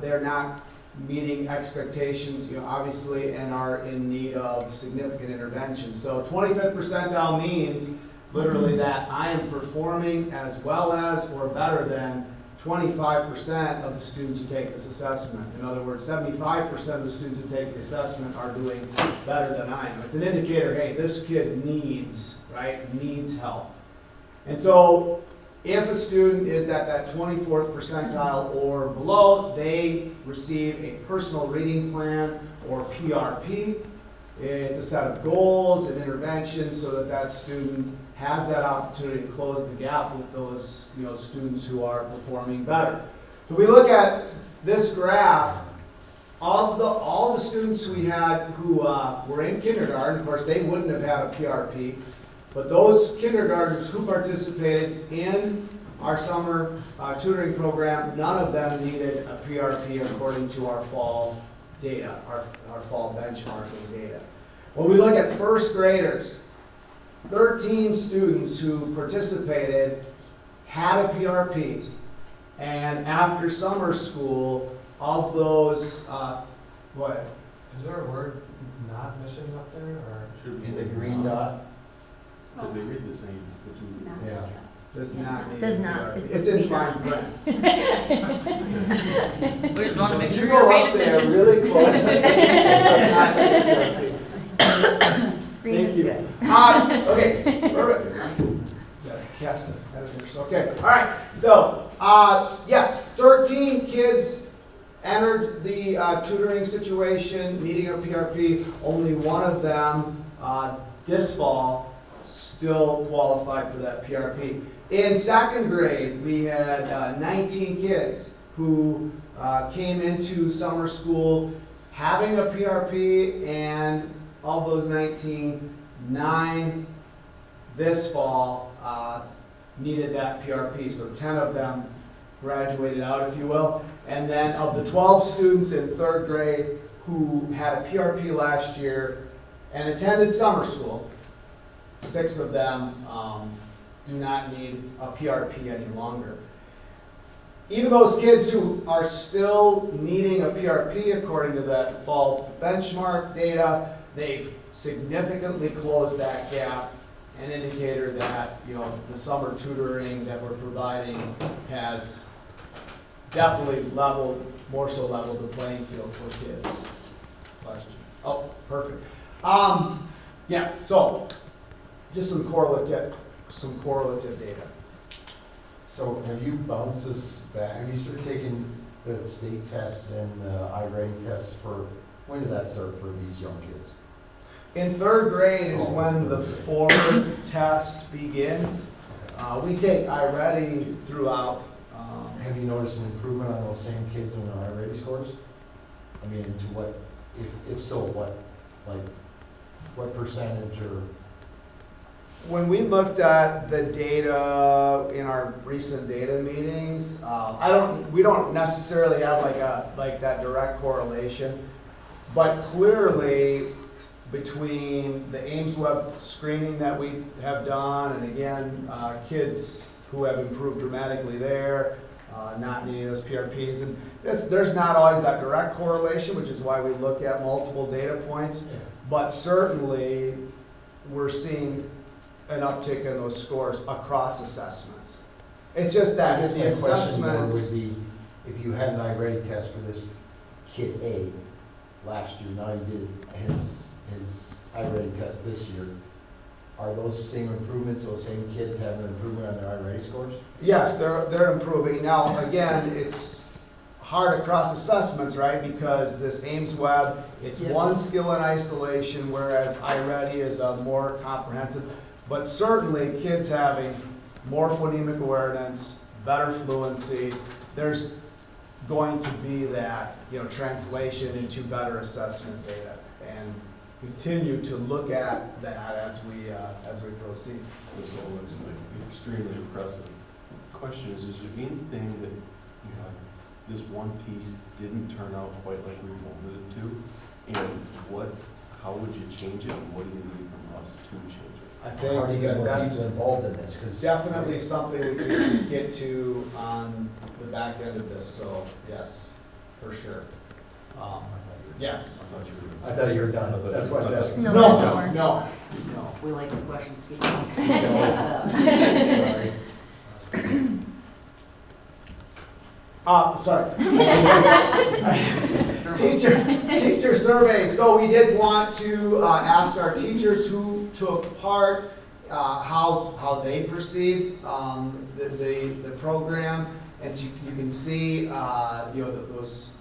they're not meeting expectations, obviously, and are in need of significant intervention. So 25th percentile means literally that I am performing as well as or better than 25% of the students who take this assessment. In other words, 75% of the students who take the assessment are doing better than I am. It's an indicator, hey, this kid needs help. And so if a student is at that 24th percentile or below, they receive a personal reading plan or PRP. It's a set of goals and interventions so that that student has that opportunity to close the gap with those students who are performing better. So we look at this graph of all the students we had who were in kindergarten. Of course, they wouldn't have had a PRP, but those kindergartners who participated in our summer tutoring program, none of them needed a PRP according to our fall data, our fall benchmarking data. When we look at first graders, 13 students who participated had a PRP, and after summer school, of those, what? Is there a word not missing up there, or? Should be In the green dot? Because they read the same, the two. Yeah. Does not need. Does not, PRP. it's It's in supposed to fine be print. We just want to make If sure you you're go paying up there attention. really close. it does not need PRP. Green Thank is you. good. Okay, perfect. Cast it, editors. Okay, all right. So, yes, 13 kids entered the tutoring situation, needing a PRP. Only one of them this fall still qualified for that PRP. In second grade, we had 19 kids who came into summer school having a PRP, and of those 19, 9 this fall needed that PRP. So 10 of them graduated out, if you will. And then of the 12 students in third grade who had a PRP last year and attended summer school, 6 of them do not need a PRP any longer. Even those kids who are still needing a PRP, according to that fall benchmark data, they've significantly closed that gap, an indicator that, you know, the summer tutoring that we're providing has definitely more so leveled the playing field for kids. Question. Oh, perfect. Yeah, so just some correlative data. So have you bounced this back? Have you started taking the state tests and the I-rating tests for, when did that start for these young kids? In third grade is when the forward test begins. We take I-ready throughout. Have you noticed an improvement on those same kids in the I-rating scores? I mean, to what, if so, what, like, what percentage or? When we looked at the data in our recent data meetings, we don't necessarily have like that direct correlation, but clearly between the Ames Web screening that we have done, and again, kids who have improved dramatically there, not needing those PRPs, and there's not always that direct correlation, which is why we look at multiple data points, but certainly we're seeing an uptick in those scores across assessments. It's just that I guess the my question more assessments. would be, if you had an I-ready test for this kid A last year, now you did his I-ready test this year, are those same improvements, those same kids having an improvement on their I-ready scores? Yes, they're improving. Now, again, it's hard across assessments, right? Because this Ames Web, it's one skill in isolation, whereas I-ready is a more comprehensive. But certainly, kids having more phonemic awareness, better fluency, there's going to be that, you know, translation into better assessment data, and continue to look at that as we proceed. This all looks like extremely impressive. The question is there anything that, you know, this one piece didn't turn out quite like we wanted it to? And how would you change it, and what do you need from us to change it? I How do think you get more that's people involved in this? 'Cause definitely something we can get to on the back end of this, so yes, for sure. Yes. I thought you were done. That's why I was asking. No, No, there's more. no. We like the question, Steve. Sorry. Teacher survey. So we did want to ask our teachers who took part, how they perceived the program, and you can see you know, those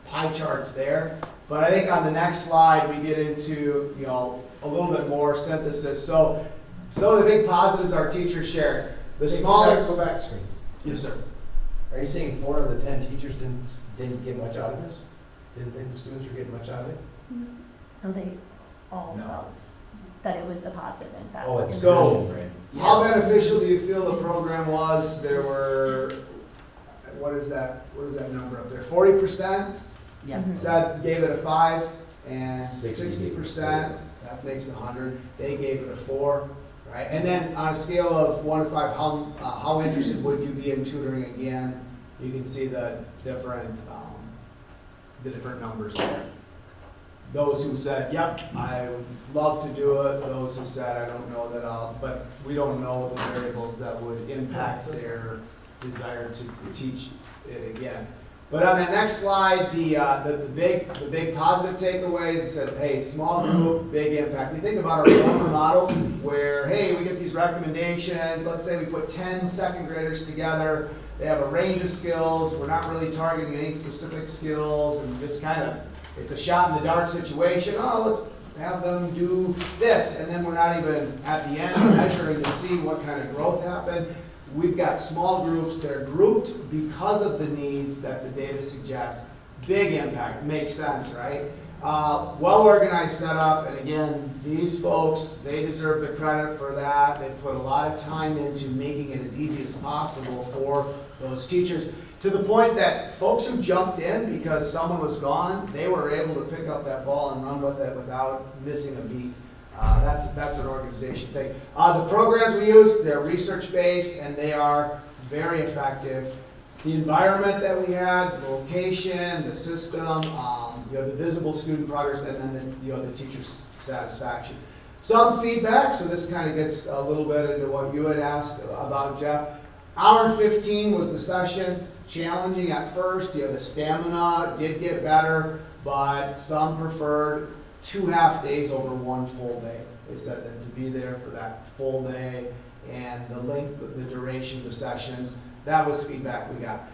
pie charts there. But I think on the next slide we get into, you know, a little bit more synthesis. So some of the big positives our teachers shared. The smaller. Go back screen. Yes, sir. Are you saying 4 out of the 10 teachers didn't get much out of this? Didn't think the students were getting much out of it? No, they all No. felt that it was a positive impact. Oh, it's So- brilliant, right? How beneficial do you feel the program was? There were, what is that number up there? 40% Yeah. said, gave it a 5, and 60. 60%, that makes it 100, they gave it a 4, right? And then on a scale of 1 to 5, how interested would you be in tutoring again? You can see the different numbers there. those who said, yep, I would love to do it, those who said, I don't know that I'll, but we don't know the variables that would impact their desire to teach it again. But on that next slide, the big positive takeaways said, hey, small group, big impact. We think about our former model where, hey, we get these recommendations. Let's say we put 10 second graders together. They have a range of skills. We're not really targeting any specific skills, and just kind of, it's a shot in the dark situation. Oh, let's have them do this, and then we're not even at the end measuring to see what kind of growth happened. We've got small groups, they're grouped because of the needs that the data suggests. Big impact, makes sense, right? Well-organized setup, and again, these folks, they deserve the credit for that. They put a lot of time into making it as easy as possible for those teachers, to the point that folks who jumped in because someone was gone, they were able to pick up that ball and run with it without missing a beat. That's an organization thing. The programs we use, they're research-based and they are very effective. The environment that we had, the location, the system, the visible student progress, and then the teacher's satisfaction. Some feedback, so this kind of gets a little bit into what you had asked about, Jeff. Hour and 15 was the session. Challenging at first, the stamina did get better, but some preferred 2 half days over 1 full day. They said that to be there for that full day and the length, the duration of the sessions, that was feedback we got.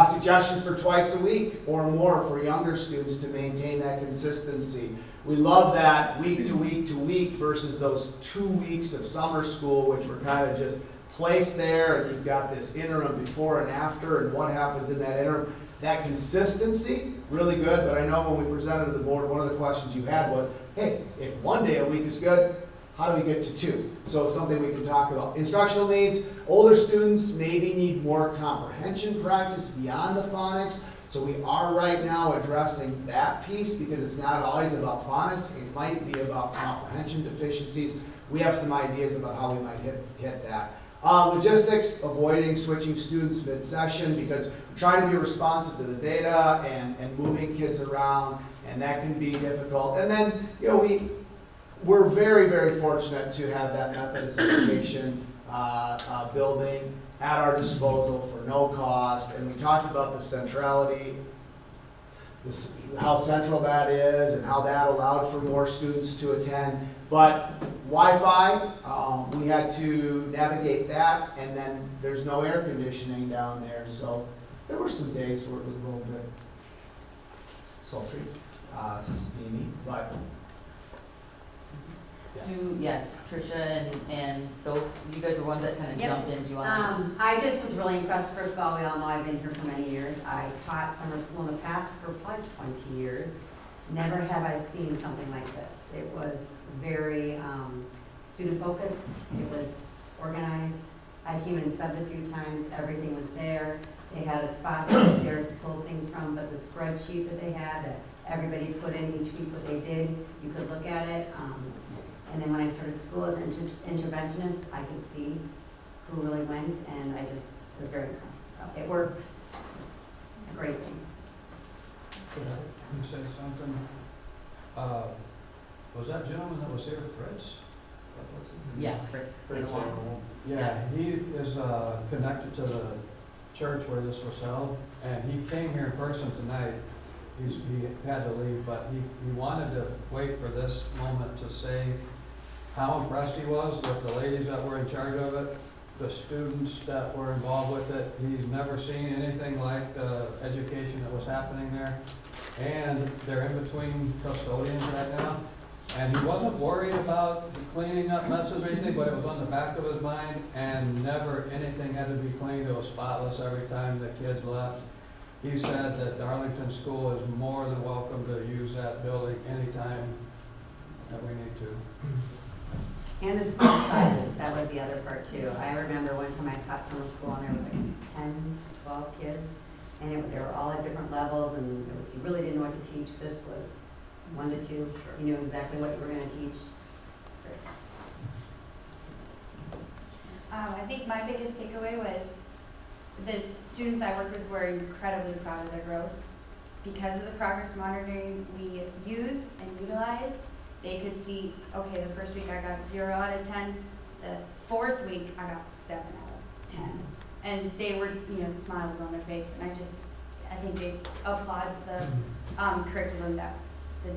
Suggestions for twice a week or more for younger students to maintain that consistency. We love that week to week to week versus those 2 weeks of summer school, which were kind of just placed there, and you've got this interim before and after, and what happens in that interim. That consistency, really good, but I know when we presented to the board, one of the questions you had was, hey, if 1 day a week is good, how do we get to 2? So it's something we can talk about. Instructional needs, older students maybe need more comprehension practice beyond the phonics, so we are right now addressing that piece because it's not always about phonics, it might be about comprehension deficiencies. We have some ideas about how we might hit that. Logistics, avoiding switching students mid-session because we're trying to be responsive to the data and moving kids around, and that can be difficult. And then, we're very, very fortunate to have that Methodist education building at our disposal for no cost. And we talked about the centrality, how central that is and how that allowed for more students to attend. But Wi-Fi, we had to navigate that, and then there's no air conditioning down there. So there were some days where it was a little bit sultry, steamy, but Tricia and Soph, you guys were ones that kind of jumped in. Do you want I just was really impressed. First of all, we all know I've been here for many years. I taught summer school in the past for probably 20 years. Never have I seen something like this. It was very student-focused. It was organized. I came and subbed a few times. Everything was there. They had a spot downstairs to pull things from, but the spreadsheet that they had, that everybody put in each week what they did, you could look at it. And then when I started school as an interventionist, I could see who really went, and I just was very impressed. So it worked. It was a great thing. Could I say something? Was that gentleman that was here, Fritz? Yeah, Fritz. Yeah, he is connected to the church where this was held, and he came here in person tonight. He had to leave, but he wanted to wait for this moment to say how impressed he was with the ladies that were in charge of it, the students that were involved with it. He's never seen anything like the education that was happening there. And they're in between custodians right now. And he wasn't worried about cleaning up messes or anything, but it was on the back of his mind, and never anything had to be cleaned. It was spotless every time the kids left. He said that Darlington School is more than welcome to use that building anytime that we need to. And the school sizes, that was the other part too. I remember one time I taught summer school and there was like 10, 12 kids, and they were all at different levels, and you really didn't know what to teach. This was 1 to 2. You knew exactly what you were going to teach. It's great. I think my biggest takeaway was the students I worked with were incredibly proud of their growth. because of the progress monitoring we use and utilize, they could see, okay, the first week I got 0 out of 10, the fourth week I got 7 out of 10. And they were, the smile was on their face, and I think it applauds the curriculum that the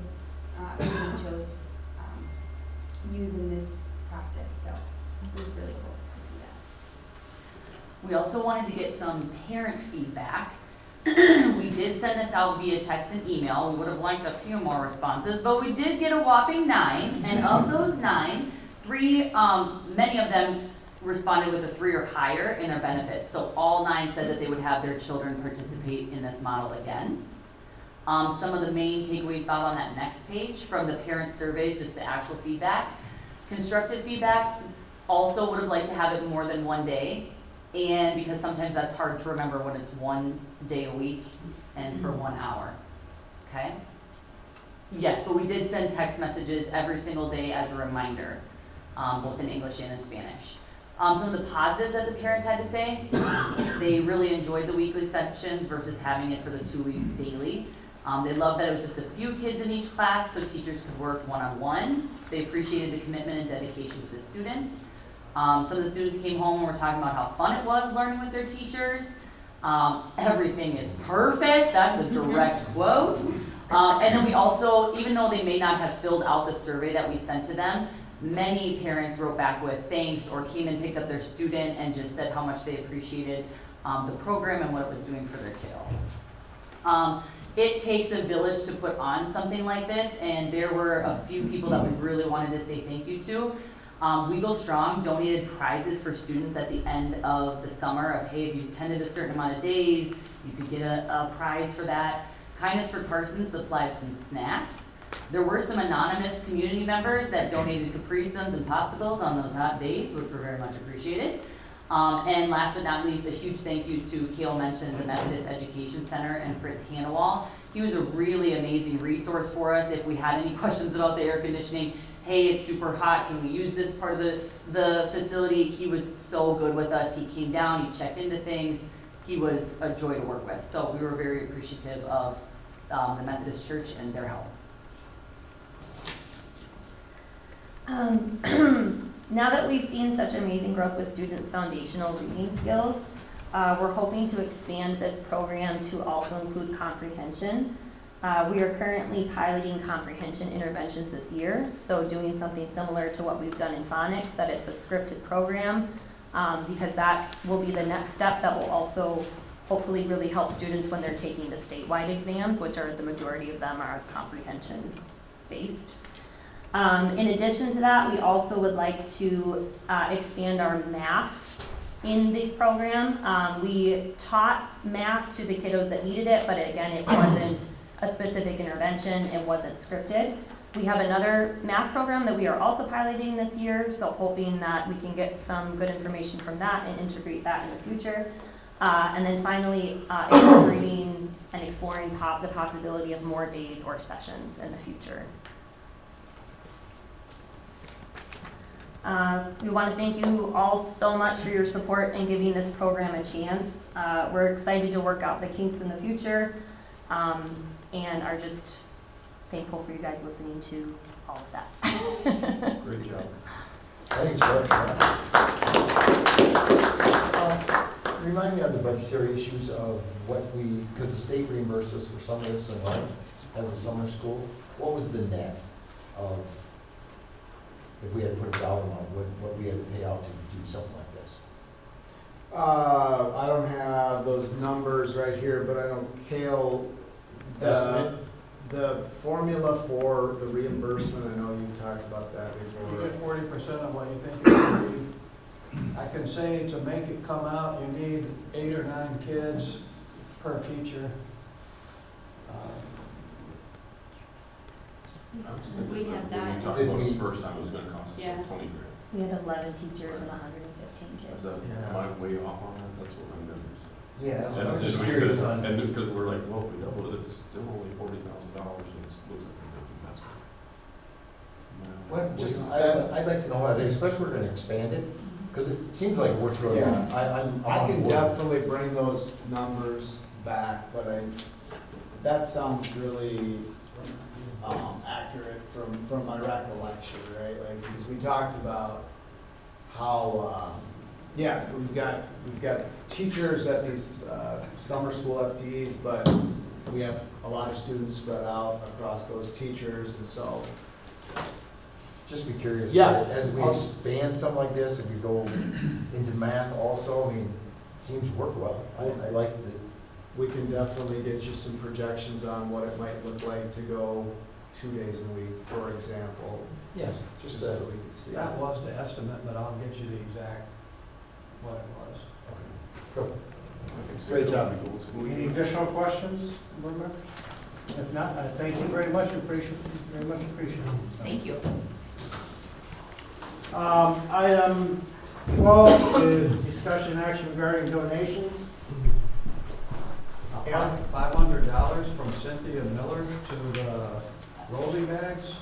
committee chose using this practice, so it was really cool to see that. We also wanted to get some parent feedback. We did send this out via text and email. We would have liked a few more responses, but we did get a whopping 9, and of those 9, 3, many of them responded with a 3 or higher in their benefits. So all 9 said that they would have their children participate in this model again. Some of the main takeaways, Bob, on that next page from the parent surveys, just the actual feedback. Constructive feedback, also would have liked to have it more than 1 day, and because sometimes that's hard to remember when it's 1 day a week and for 1 hour, okay? Yes, but we did send text messages every single day as a reminder, both in English and in Spanish. Some of the positives that the parents had to say, they really enjoyed the weekly sections versus having it for the 2 weeks daily. They loved that it was just a few kids in each class so teachers could work one-on-one. They appreciated the commitment and dedication to the students. Some of the students came home and were talking about how fun it was learning with their teachers. Everything is perfect, that's a direct quote. And then we also, even though they may not have filled out the survey that we sent to them, many parents wrote back with thanks or came and picked up their student and just said how much they appreciated the program and what it was doing for their kiddo. It takes a village to put on something like this, and there were a few people that we really wanted to say thank you to. We Go Strong donated prizes for students at the end of the summer of, hey, if you attended a certain amount of days, you could get a prize for that. Kindness for Carson supplied some snacks. There were some anonymous community members that donated Capri Suns and popsicles on those hot days, which were very much appreciated. And last but not least, a huge thank you to Kale mentioned the Methodist Education Center and Fritz Hannawall. He was a really amazing resource for us if we had any questions about the air conditioning. Hey, it's super hot, can we use this part of the facility? He was so good with us. He came down, he checked into things. He was a joy to work with. So we were very appreciative of the Methodist Church and their help. Now that we've seen such amazing growth with students' foundational reading skills, we're hoping to expand this program to also include comprehension. We are currently piloting comprehension interventions this year, so doing something similar to what we've done in phonics, that it's a scripted program, because that will be the next step that will also hopefully really help students when they're taking the statewide exams, which are the majority of them are comprehension based. In addition to that, we also would like to expand our math in this program. We taught math to the kiddos that needed it, but again, it wasn't a specific intervention, it wasn't scripted. We have another math program that we are also piloting this year, so hoping that we can get some good information from that and integrate that in the future. And then finally, integrating and exploring the possibility of more days or sessions in the future. We want to thank you all so much for your support in giving this program a chance. We're excited to work out the kinks in the future, and are just thankful for you guys listening to all of that. Great job. Thanks, Rick. Remind me of the budgetary issues of what because the state reimbursed us for some of this in life as a summer school. What was the net of, if we had to put a dollar amount, what we had to pay out to do something like this? I don't have those numbers right here, but I know Kale, the formula for the reimbursement, I know you've talked about that You before. get 40% of what you think it would be. I can say to make it come out, you need 8 or 9 kids per teacher. We had that. When we talked about it the first time, it was gonna cost us Yeah. like 20 grand. We had 11 teachers and 115 kids. Is that, am I way off on that? That's what my memory said. Yeah, that's what I And was just we curious said- on. And because we're like, well, if we double it, it's still only $40,000, and it looks like a big investment. I'd like to know how it is, especially we're gonna expand it, because it seems like it works really well. Yeah. I'm I on can board. definitely bring those numbers back, but that sounds really, accurate from my recollection, right? Like, because we talked about how, yeah, we've got teachers at these, summer school FTEs, but we have a lot of students spread out across those teachers, and so, Just be curious. Yeah. As we expand something like this, if we go into math also, I mean, it seems to work well. I like the, we can definitely get you some projections on what it might look like to go 2 days a week, for example. yes, just so a, we can see. That was the estimate, but I'll get you the exact what it was. cool. Great job. Any additional questions, board members? If not, I thank you very much, very much appreciate it. Thank you. Item 12 is discussion action regarding donations. Yeah. $500 from Cynthia Miller to the Rosie Bags,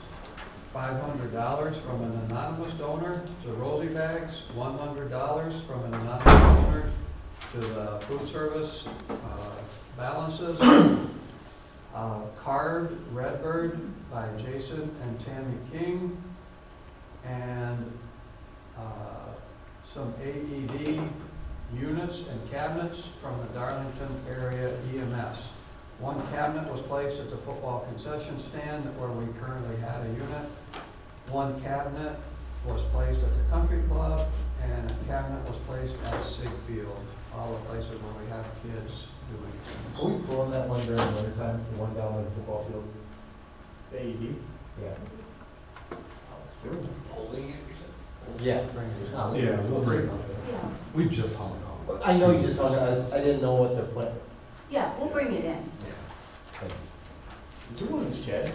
$500 from an anonymous donor to Rosie Bags, $100 from an anonymous donor to the food service balances. Carved Redbird by Jason and Tammy King, and some AED units and cabinets from the Darlington area EMS. One cabinet was placed at the football concession stand where we currently had a unit. One cabinet was placed at the country club, and a cabinet was placed at Sig Field, all the places where we have kids doing things. Are we pulling that one during the winter time, the one down on the football field? The AED? Yeah. Holding it, Yeah. Yeah, we'll bring it up. Yeah, We just hung it on. I know you just, I didn't know what their plan. yeah, we'll bring it in. Is there one in the shed?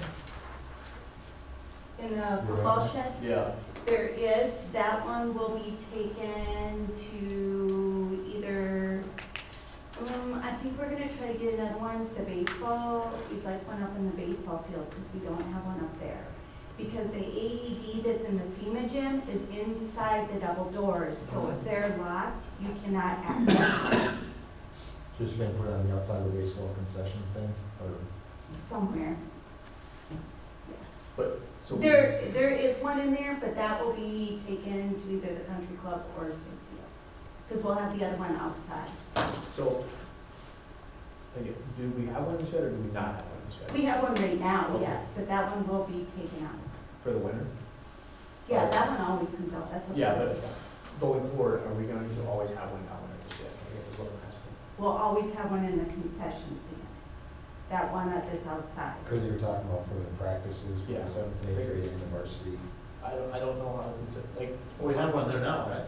In the football shed, Yeah. there is, that one will be taken to either, I think we're gonna try to get another one, the baseball, we'd like one up in the baseball field, because we don't have one up there. Because the AED that's in the FEMA gym is inside the double doors, so if they're locked, you cannot access them Just gonna put it on the outside of the baseball concession thing, or? somewhere. But, so. There is one in there, but that will be taken to either the country club or St. Field, because we'll have the other one outside. So, again, do we have one in the shed or do we not have one in the shed? We have one right now, Okay. yes, but that one will be taken out. For the winter? Yeah, that one always comes out, that's okay. Yeah, but going forward, are we going to always have one down in the shed? I guess is what I'm asking. We'll always have one in the concession stand, that one that's outside. Because you were talking about for the practices, for Yeah. the seventh and eighth grade and the varsity. I don't know how to consider, like. We have one there now, right?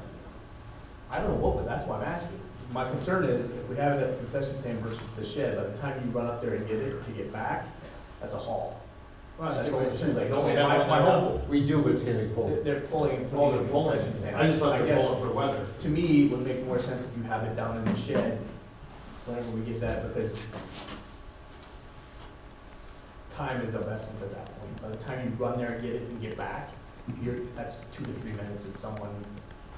I don't know what, but that's why I'm asking. My concern is if we have it at the concession stand versus the shed, by the time you run up there and get it, to get back, that's a haul. Well, that's It's what always I'm saying. too late. Don't So we have my- one my there whole- now? We do, but it's gonna be pulled. They're pulling and Oh, putting they're in the pulling. concession stand. I just thought they were guess pulling for weather. To me, it would make more sense if you have it down in the shed whenever we get that, because time is of essence at that point. By the time you run there and get it and get back, that's 2 to 3 minutes and someone,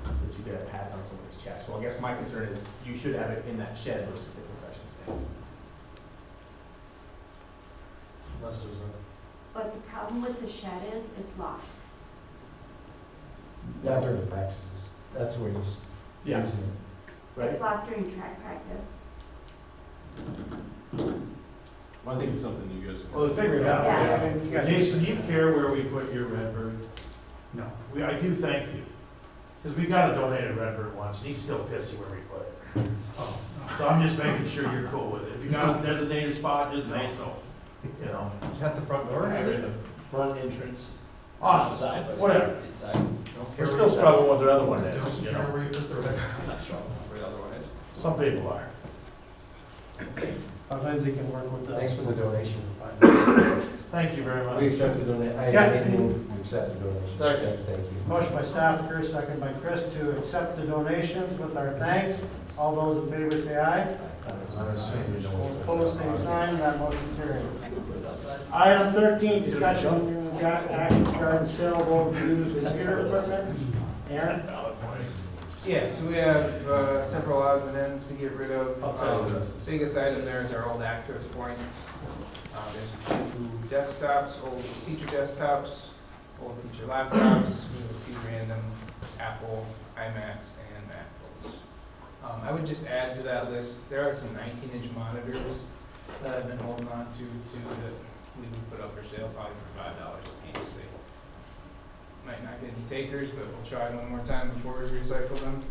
that you get a pads on someone's chest. So I guess my concern is you should have it in that shed versus the concession stand. Unless there's a. But the problem with the shed is, it's locked. Not during the practices. That's where you're Yeah. using it. It's locked during track practice. I think it's something you guys. Well, to figure it out. Yeah. I mean, you got- Jason, do you care where we put your Redbird? No. I do thank you, because we got a donated Redbird once, and he's still pissy where we put it. So I'm just making sure you're cool with it. If you got a designated spot, just say so, you know? It's at the front door, Have it in the front entrance. Awesome, Inside, but whatever. Inside. We're still struggling with the other one is, you know? Where you put the record. I'm not sure where the other one is. Some people are. Lindsay can work with that. Thanks for the donation. Thank you very much. We accept the donation. Yeah. I move we accept the donation. Second. Thank you. Motion by staff, Chris, second by Chris, to accept the donations with our thanks. All those in favor say aye. Opposed, same sign, that motion carried. Item 13, discussion and action regarding sale of old used computer equipment. Aaron? Yeah, so we have several odds and ends to get rid of. Biggest item there is our old access points. There's a few desktops, old teacher desktops, old teacher laptops, we have a few random Apple iMacs and MacBooks. I would just add to that list, there are some 19-inch monitors that I've been holding on to that we would put up for sale probably for $5 a piece. They might not get any takers, but we'll try one more time before we recycle them.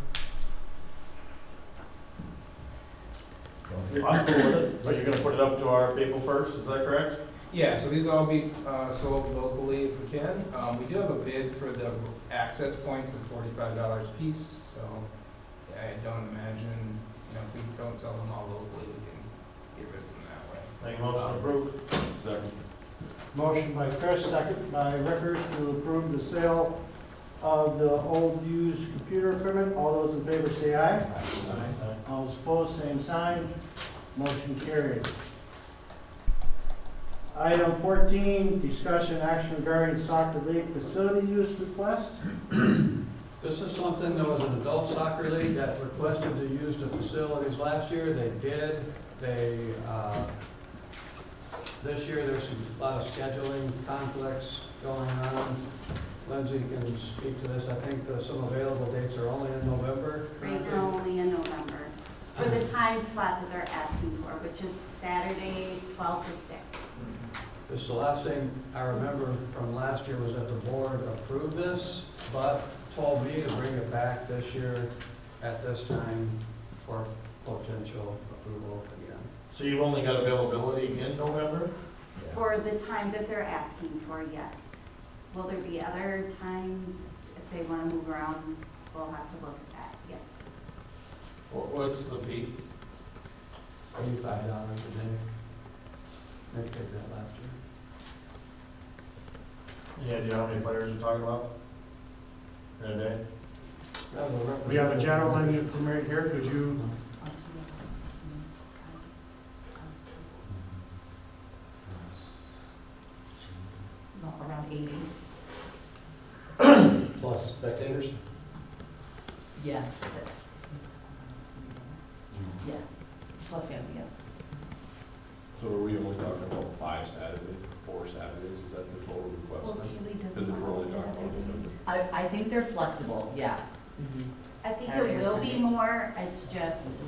I'm cool with it, but you're gonna put it up to our people first, is that correct? Yeah, so these will all be sold locally if we can. We do have a bid for the access points of $45 a piece, so I don't imagine, if we don't sell them all locally, we can get rid of them that way. Make a motion to approve. Second. Motion by Chris, second by Rickers to approve the sale of the old used computer equipment. All those in favor say aye. Aye. All those opposed, same sign. Motion carried. Item 14, discussion action regarding soccer league facility use request. This is something that was an adult soccer league that requested to use the facilities last year. They did. This year, there's a lot of scheduling conflicts going on. Lindsay can speak to this. I think some available dates are only in November. Right now, only in November, for the time slot that they're asking for, which is Saturdays, 12 to 6. This is the last thing I remember from last year was that the board approved this, but told me to bring it back this year at this time for potential approval again. So you've only got availability in November? For the time that they're asking for, yes. Will there be other times, if they want to move around, we'll have to look at that, yes. What's the fee? $85 a day. They paid that last year. Yeah, do you know how many players we're talking about in a day? We have a gentleman from right here. Could you? Around 80. Plus spectators? Yeah. Yeah. Plus, yeah. So are we only talking about 5 Saturdays, 4 Saturdays? Is that the total request? Well, then? Keely Because doesn't if we're want only to look at talking other about days. I think they're flexible, yeah. I think Saturday it or will be Sunday. more, it's just,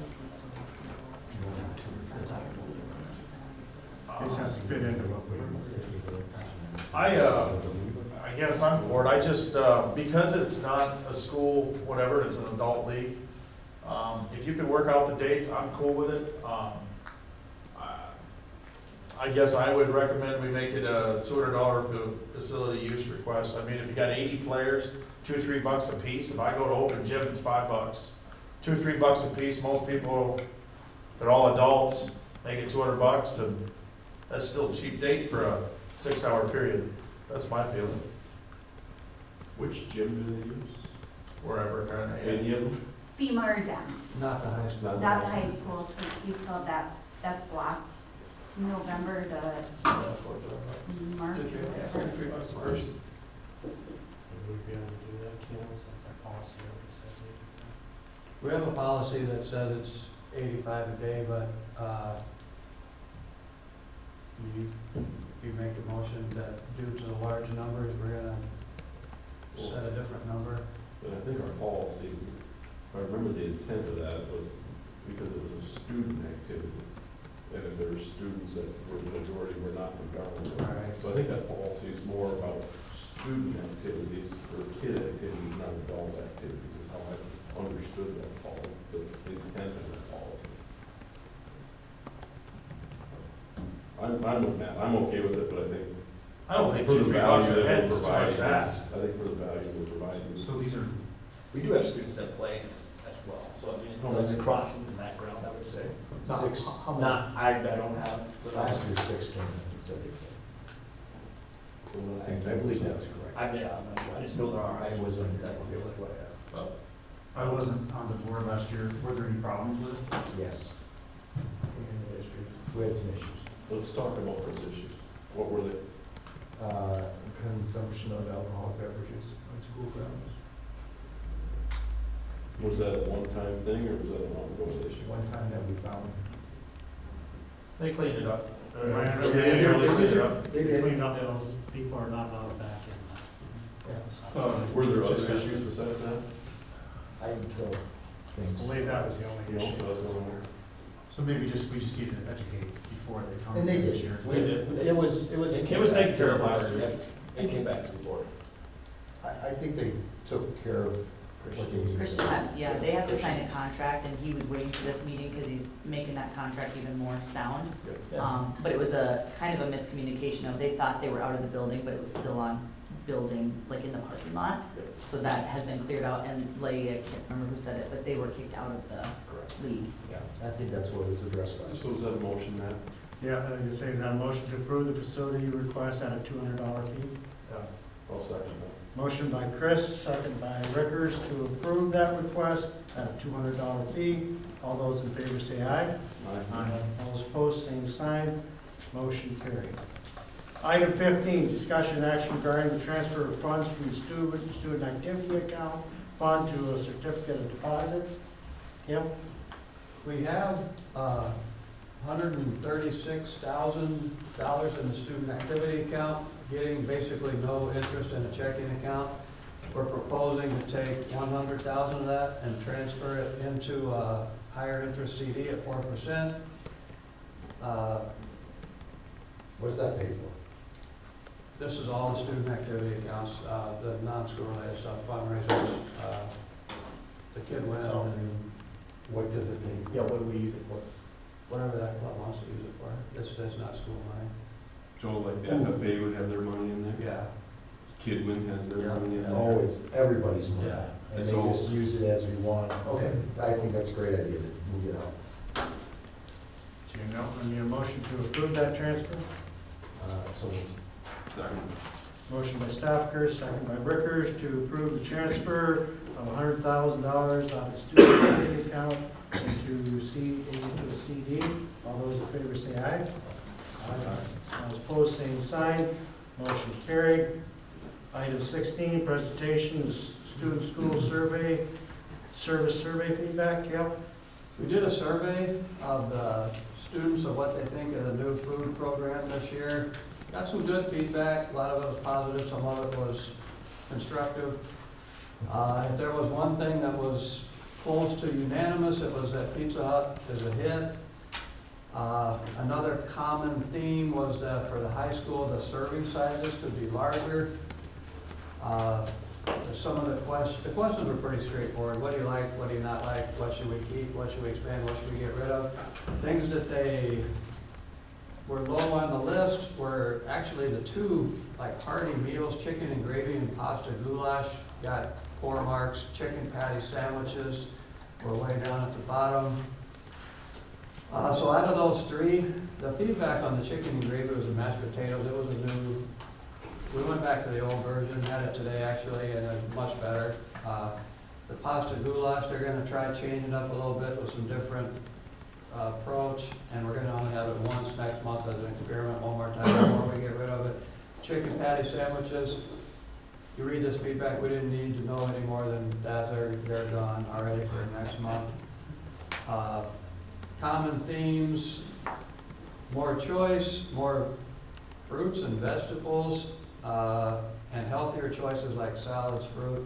These have to fit into what we. I guess I'm for it. I just, because it's not a school, whatever, it's an adult league. If you can work out the dates, I'm cool with it. I guess I would recommend we make it a $200 facility use request. I mean, if you got 80 players, $2 or $3 a piece. If I go to open gym, it's $5. $2 or $3 a piece. Most people, they're all adults, make it $200, and that's still a cheap date for a 6-hour period. That's my feeling. Which gym do they use? Wherever, kind of. Any of them? FEMA or DEMS, Not the high school. not the high school, because we still have that, that's blocked. November to March or whatever. Would we be able to do that, Kim? That's our policy, We have a policy that says it's 85 a day, but if you make a motion that due to the large numbers, we're gonna set a different number. But I think our policy, if I remember the intent of that was because it was a student activity. And if there were students that were the majority were not from government. Right. So I think that policy is more about student activities or kid activities, not adult activities, is how I understood that policy, the intent of that policy. I'm with Matt, I'm okay with it, but I think. I don't think for the $2 or $3 value a that head we're is too much providing, to ask. I think for the value we're providing. So these are, We do have students that play as well, so I mean, it's across in the background, I would say. Not, Six. I don't have. Last year, 6 came in, said I believe that was correct. I'm not sure, I just know there are high schools that exactly what I have. I wasn't on the board last year. Were there any problems with it? Yes. We had some issues. Let's talk about those issues. What were they? Consumption of alcoholic beverages on school grounds. Was that a one-time thing, or was that an ongoing issue? One time that we found. They cleaned it up. My They understanding did. is They did. that They did. cleaned up, those people are not allowed back in. Were there other issues besides that? I don't I think so. believe that was the only No, issue. that was on there. So maybe we just need to educate before they come. And they this did. year. It was taken care of last year. It came back to the board. I think they took care of what they needed. Christian had, yeah, they have to sign a contract, and he was waiting for this meeting because he's making that contract even more sound. But it was a kind of a miscommunication of, they thought they were out of the building, but it was still on building, like in the parking lot. So that has been cleared out, and Lay, I can't remember who said it, but they were kicked out of the league. Yeah, I think that's what was addressed last. So was that a motion, Matt? Yeah, you say is that a motion to approve the facility request at a $200 fee? Yeah. I'll second that. Motion by Chris, second by Rickers to approve that request at a $200 fee. All those in favor say aye. Aye. All those opposed, same sign. Motion carried. Item 15, discussion and action regarding the transfer of funds from the student activity account fund to a certificate of deposit. Kim? We have $136,000 in the student activity account, getting basically no interest in a checking account. We're proposing to take $100,000 of that and transfer it into a higher interest CD at 4%. What does that pay for? This is all the student activity accounts, the non-school related stuff, fundraisers, the kid win, So- and What does it pay for? Yeah, what do we use it for? whatever that club wants to use it for. That's not school money. So like the FFA would have their money in there? Yeah. Kidwin has their money in there? Oh, it's everybody's money. Yeah. And they So- just use it as we want. Okay, I think that's a great idea to move it out. Do you know, I need a motion to approve that transfer? So Second. Motion by Stafford, second by Rickers to approve the transfer of $100,000 out of the student activity account into a CD. All those in favor say aye. All opposed, same sign. Motion carried. Item 16, presentation of student school survey, service survey feedback. Kim? We did a survey of the students of what they think of the new food program this year. Got some good feedback, a lot of it was positive, some of it was constructive. If there was one thing that was close to unanimous, it was that Pizza Hut is a hit. Another common theme was that for the high school, the serving sizes could be larger. Some of the questions were pretty straightforward. What do you like? What do you not like? What should we keep? What should we expand? What should we get rid of? Things that they were low on the list were actually the two, like hearty meals, chicken and gravy and pasta goulash, got 4 marks. Chicken patty sandwiches were way down at the bottom. So out of those 3, the feedback on the chicken and gravy was the mashed potatoes. It was a new, we went back to the old version, had it today actually, and it's much better. The pasta goulash, they're gonna try changing up a little bit with some different approach, and we're gonna only have it once next month as an experiment, one more time before we get rid of it. Chicken patty sandwiches, you read this feedback, we didn't need to know any more than that, they're gone already for next month. Common themes, more choice, more fruits and vegetables, and healthier choices like salads, fruit.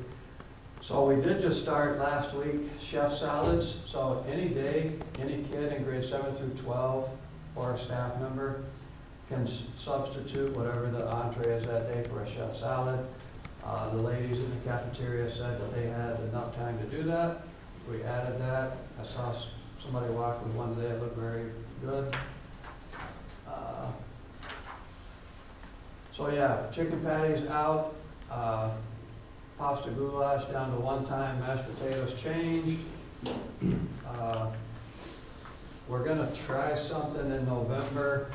So we did just start last week, chef salads. So any day, any kid in grade 7 through 12 or a staff member can substitute whatever the entree is that day for a chef salad. The ladies in the cafeteria said that they had enough time to do that. We added that. I saw somebody walk with one today, it looked very good. So yeah, chicken patties out, pasta goulash down to one-time, mashed potatoes changed. We're gonna try something in November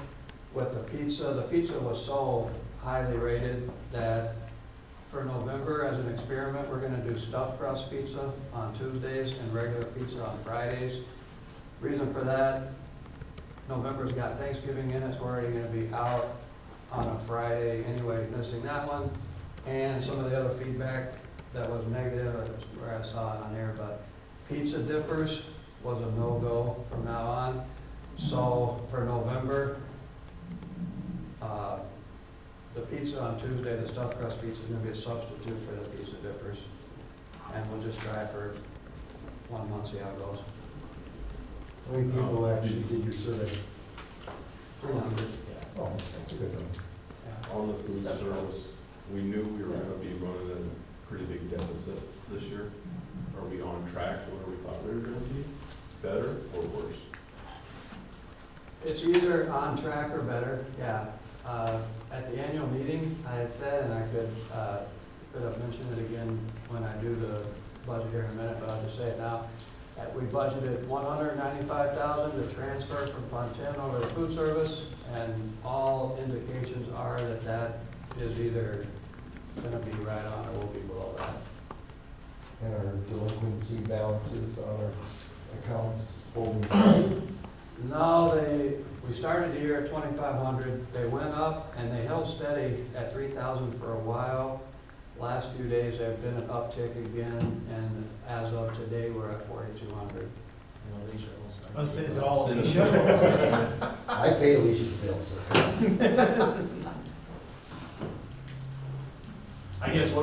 with the pizza. The pizza was so highly rated that for November, as an experiment, we're gonna do stuffed crust pizza on Tuesdays and regular pizza on Fridays. Reason for that, November's got Thanksgiving in it, so we're already gonna be out on a Friday anyway, missing that one. And some of the other feedback that was negative, where I saw it on there, but Pizza dippers was a no-go from now on. So for November, the pizza on Tuesday, the stuffed crust pizza is gonna be a substitute for the pizza dippers. And we'll just try for 1 month, see how it goes. How many people actually did your survey? 300. Oh, that's a good one. Yeah. On the food service, we knew we were gonna be running a pretty big deficit this year. Are we on track to where we thought we were gonna be? Better or worse? It's either on track or better, yeah. At the annual meeting, I had said, and I could have mentioned it again when I do the budget here in a minute, but I'll just say it now, that we budgeted $195,000 to transfer from Fund 10 over to food service, and all indications are that that is either gonna be right on or will be below that. And our delinquency balances on our accounts holding steady? No, we started the year at 2,500, they went up and they held steady at 3,000 for a while. Last few days, there have been an uptick again, and as of today, we're at 4,200. Let's say it's all Alicia. I pay Alicia's bills, so. I guess I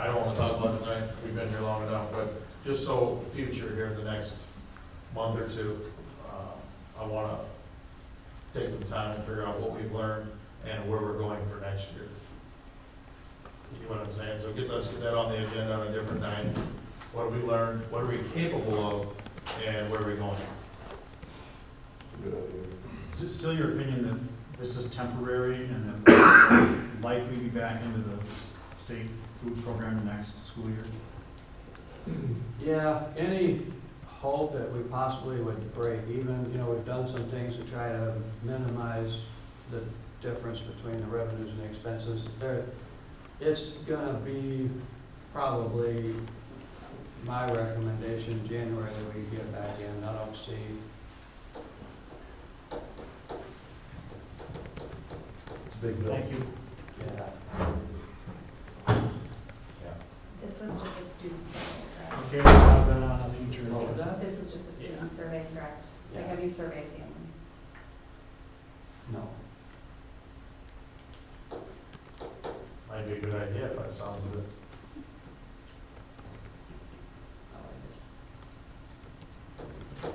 don't wanna talk about it tonight, we've been here long enough, but just so future here in the next month or two, I wanna take some time and figure out what we've learned and where we're going for next year. You know what I'm saying? So let's get that on the agenda on a different night. What have we learned, what are we capable of, and where are we going? Good idea. Is it still your opinion that this is temporary and that we'll likely be back into the state food program next school year? Yeah, any hope that we possibly would break even, we've done some things to try to minimize the difference between the revenues and the expenses. It's gonna be probably my recommendation, January, that we get back in. I don't see. It's a big bill. Thank you. Yeah. This was just a student survey, correct? Okay, we'll have that on a future. What was that? This was just a student survey, correct? So Yeah. have you surveyed families? No. Might be a good idea, by the sounds of it.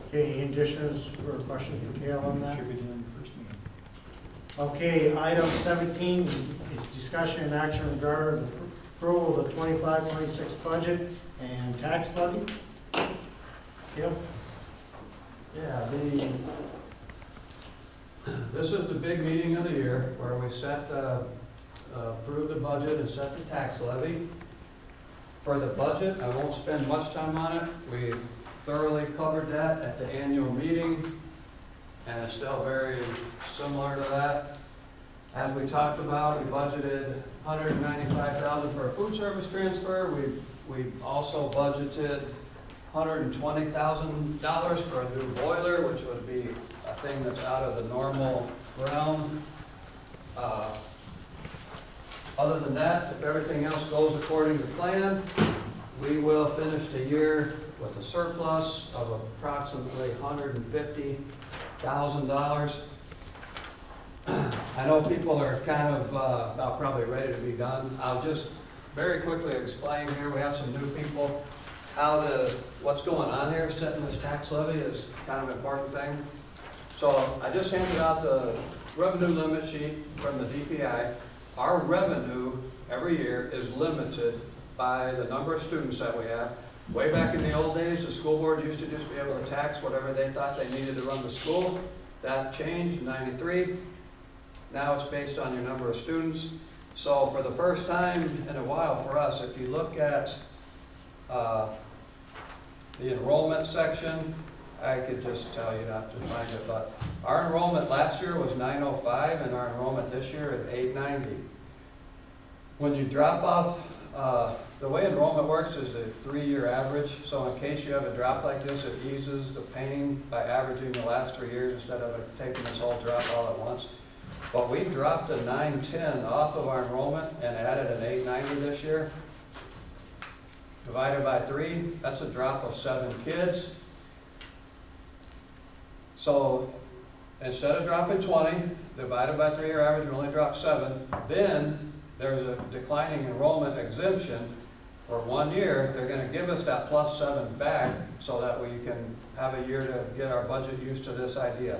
Okay, any additions or questions for Kale on that? Okay, item 17 is discussion and action regarding the approval of the 25-26 budget and tax levy. Kale? Yeah, this is the big meeting of the year where we approve the budget and set the tax levy. For the budget, I won't spend much time on it. We thoroughly covered that at the annual meeting, and it's still very similar to that. As we talked about, we budgeted $195,000 for a food service transfer. We also budgeted $120,000 for a new boiler, which would be a thing that's out of the normal realm. Other than that, if everything else goes according to plan, we will finish the year with a surplus of approximately $150,000. I know people are kind of about probably ready to be done. I'll just very quickly explain here. We have some new people. What's going on here, setting this tax levy is kind of an important thing. So I just handed out the revenue limit sheet from the DPI. Our revenue every year is limited by the number of students that we have. Way back in the old days, the school board used to just be able to tax whatever they thought they needed to run the school. That changed in '93. Now it's based on your number of students. So for the first time in a while for us, if you look at the enrollment section, I could just tell you not to find it, but our enrollment last year was 905 and our enrollment this year is 890. When you drop off, the way enrollment works is a 3-year average, so in case you have a drop like this, it eases the pain by averaging the last 3 years instead of taking this whole drop all at once. But we dropped a 910 off of our enrollment and added an 890 this year. divided by 3, that's a drop of 7 kids. So instead of dropping 20, divided by 3 or average, we only drop 7. Then there's a declining enrollment exemption. For 1 year, they're gonna give us that plus 7 back so that we can have a year to get our budget used to this idea.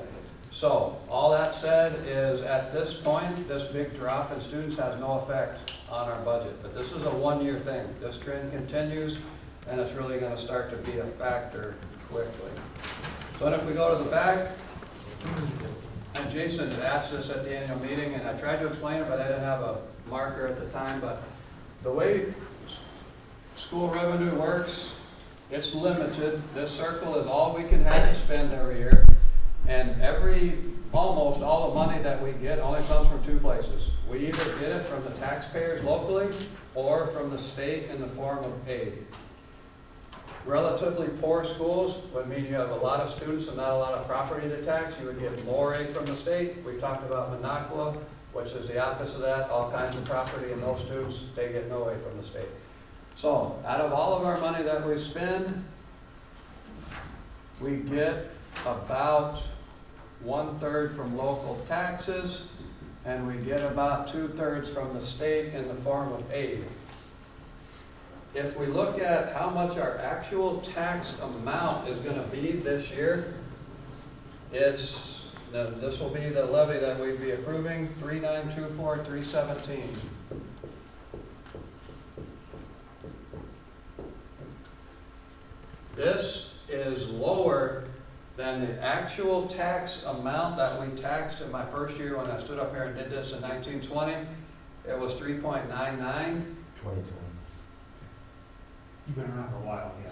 So, all that said is, at this point, this big drop in students has no effect on our budget. But this is a 1-year thing. This trend continues, and it's really gonna start to be a factor quickly. So then if we go to the back, and Jason had asked this at the annual meeting, and I tried to explain it, but I didn't have a marker at the time, but the way school revenue works, it's limited. This circle is all we can have to spend every year. And almost all the money that we get only comes from 2 places. We either get it from the taxpayers locally or from the state in the form of aid. Relatively poor schools would mean you have a lot of students and not a lot of property to tax. You would get more aid from the state. We talked about Minocqua, which is the opposite of that, all kinds of property, and those students, they get no aid from the state. So, out of all of our money that we spend, we get about 1/3 from local taxes, and we get about 2/3 from the state in the form of aid. If we look at how much our actual tax amount is gonna be this year, this will be the levy that we'd be approving, 3,924,317. This is lower than the actual tax amount that we taxed in my first year when I stood up here and did this in 1920. It was 3.99. 2020. You've been around for a while, yeah.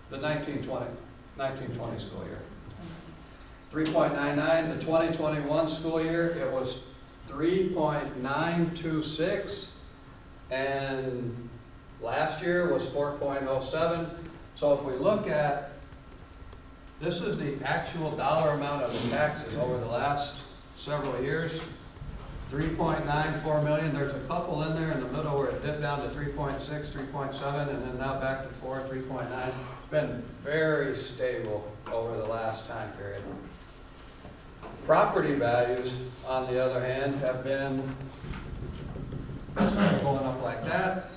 The 1920 school year. 3.99. The 2021 school year, it was 3.926. And last year was 4.07. So if we look at, this is the actual dollar amount of the taxes over the last several years, 3.94 million. There's a couple in there in the middle where it dipped down to 3.6, 3.7, and then now back to 4, 3.9. It's been very stable over the last time period. Property values, on the other hand, have been going up like that.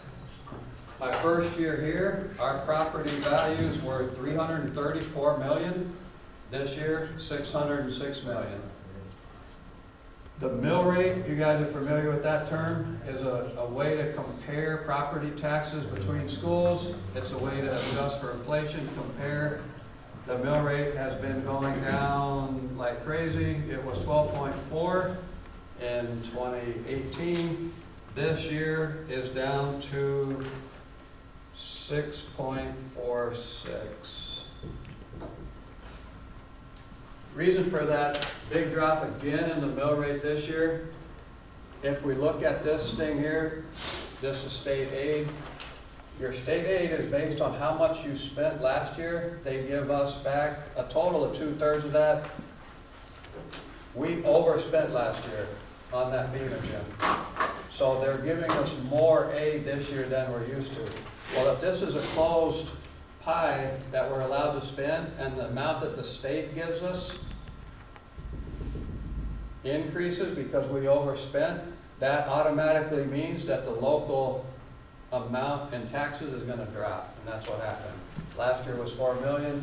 My first year here, our property values were 334 million. This year, 606 million. The mill rate, if you guys are familiar with that term, is a way to compare property taxes between schools. It's a way to adjust for inflation, compare. The mill rate has been going down like crazy. It was 12.4 in 2018. This year is down to 6.46. Reason for that big drop again in the mill rate this year, if we look at this thing here, this is state aid. Your state aid is based on how much you spent last year. They give us back a total of 2/3 of that. We overspent last year on that FEMA gym. So they're giving us more aid this year than we're used to. Well, if this is a closed pie that we're allowed to spend, and the amount that the state gives us increases because we overspent, that automatically means that the local amount in taxes is gonna drop, and that's what happened. Last year was 4 million,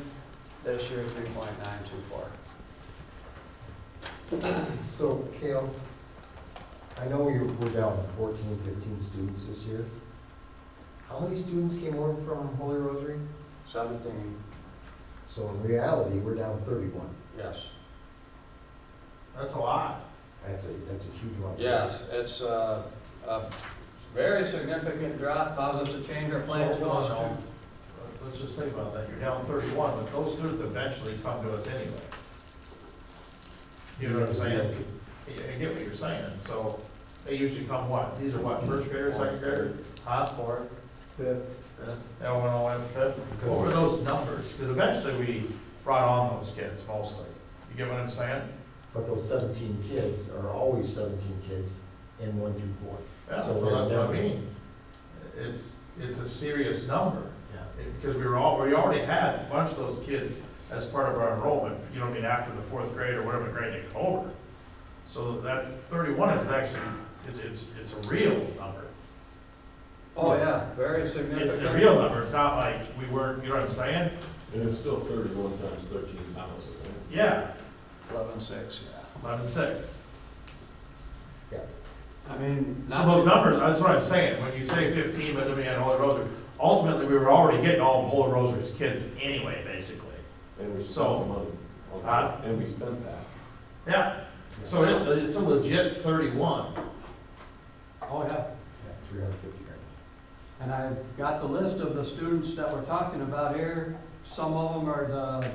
this year 3.924. So, Cale, I know we're down 14, 15 students this year. How many students came over from Holy Rosary? 17. So in reality, we're down 31. Yes. That's a lot. That's a huge amount. Yes, it's a very significant drop, causes us to change our plans for the school. Let's just think about that. You're down 31, but those students eventually come to us anyway. You know what I'm saying? I get what you're saying. So they usually come what? These are what, first grader, second grader? Fourth. Fifth. They all went all the way to fifth? What were those numbers? Because eventually we brought on those kids mostly. You get what I'm saying? But those 17 kids are always 17 kids in 1 through 4. Yeah, So well, they're that's what I never- mean. It's, it's a serious number. Yeah. Because we already had a bunch of those kids as part of our enrollment, you know what I mean, after the 4th grade or whatever grade they come over. So that 31 is actually, it's a real number. Oh, yeah, very significant. It's the real number, it's not like we weren't, you know what I'm saying? And it's still 31 times 13,000, right? Yeah, 11.6, yeah. 11.6. I mean, So not those to- numbers, that's what I'm saying, when you say 15, but then we had Holy Rosary, ultimately, we were already getting all Holy Rosary's kids anyway, basically. And we spent So- the money. on that. Huh? And we spent that. Yeah, so it's a legit 31. Oh, yeah. Yeah, 350 grand. And I've got the list of the students that we're talking about here. Some of them are the,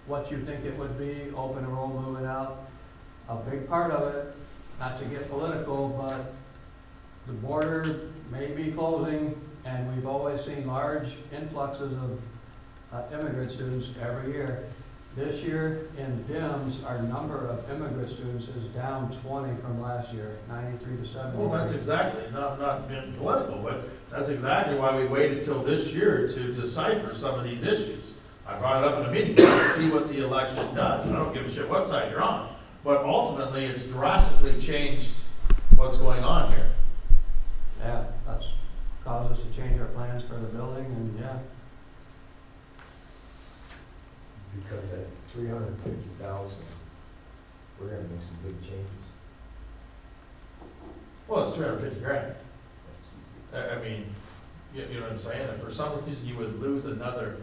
what you think it would be, open enroll, moving out. A big part of it, not to get political, but the border may be closing, and we've always seen large influxes of immigrant students every year. This year in DIMS, our number of immigrant students is down 20 from last year, 93 to 70. Well, that's exactly, not being political, but that's exactly why we waited till this year to decipher some of these issues. I brought it up in a meeting, let's see what the election does. I don't give a shit what side you're on. But ultimately, it's drastically changed what's going on here. Yeah, that's caused us to change our plans for the building, and yeah. Because at 350,000, we're gonna make some big changes. Well, it's 350 grand. I mean, you know what I'm saying? And for some reason, you would lose another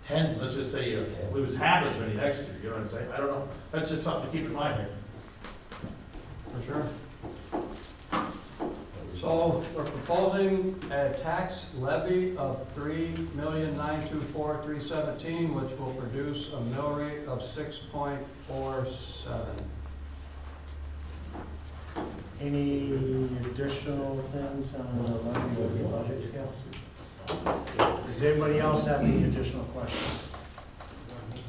10, let's just say you lose half as many next year, you know what I'm saying? I don't know. That's just something to keep in mind here. For sure. So we're proposing a tax levy of $3,924,317, which will produce a mill rate of 6.47. Any additional things on the levy of the budget? Does anybody else have any additional questions?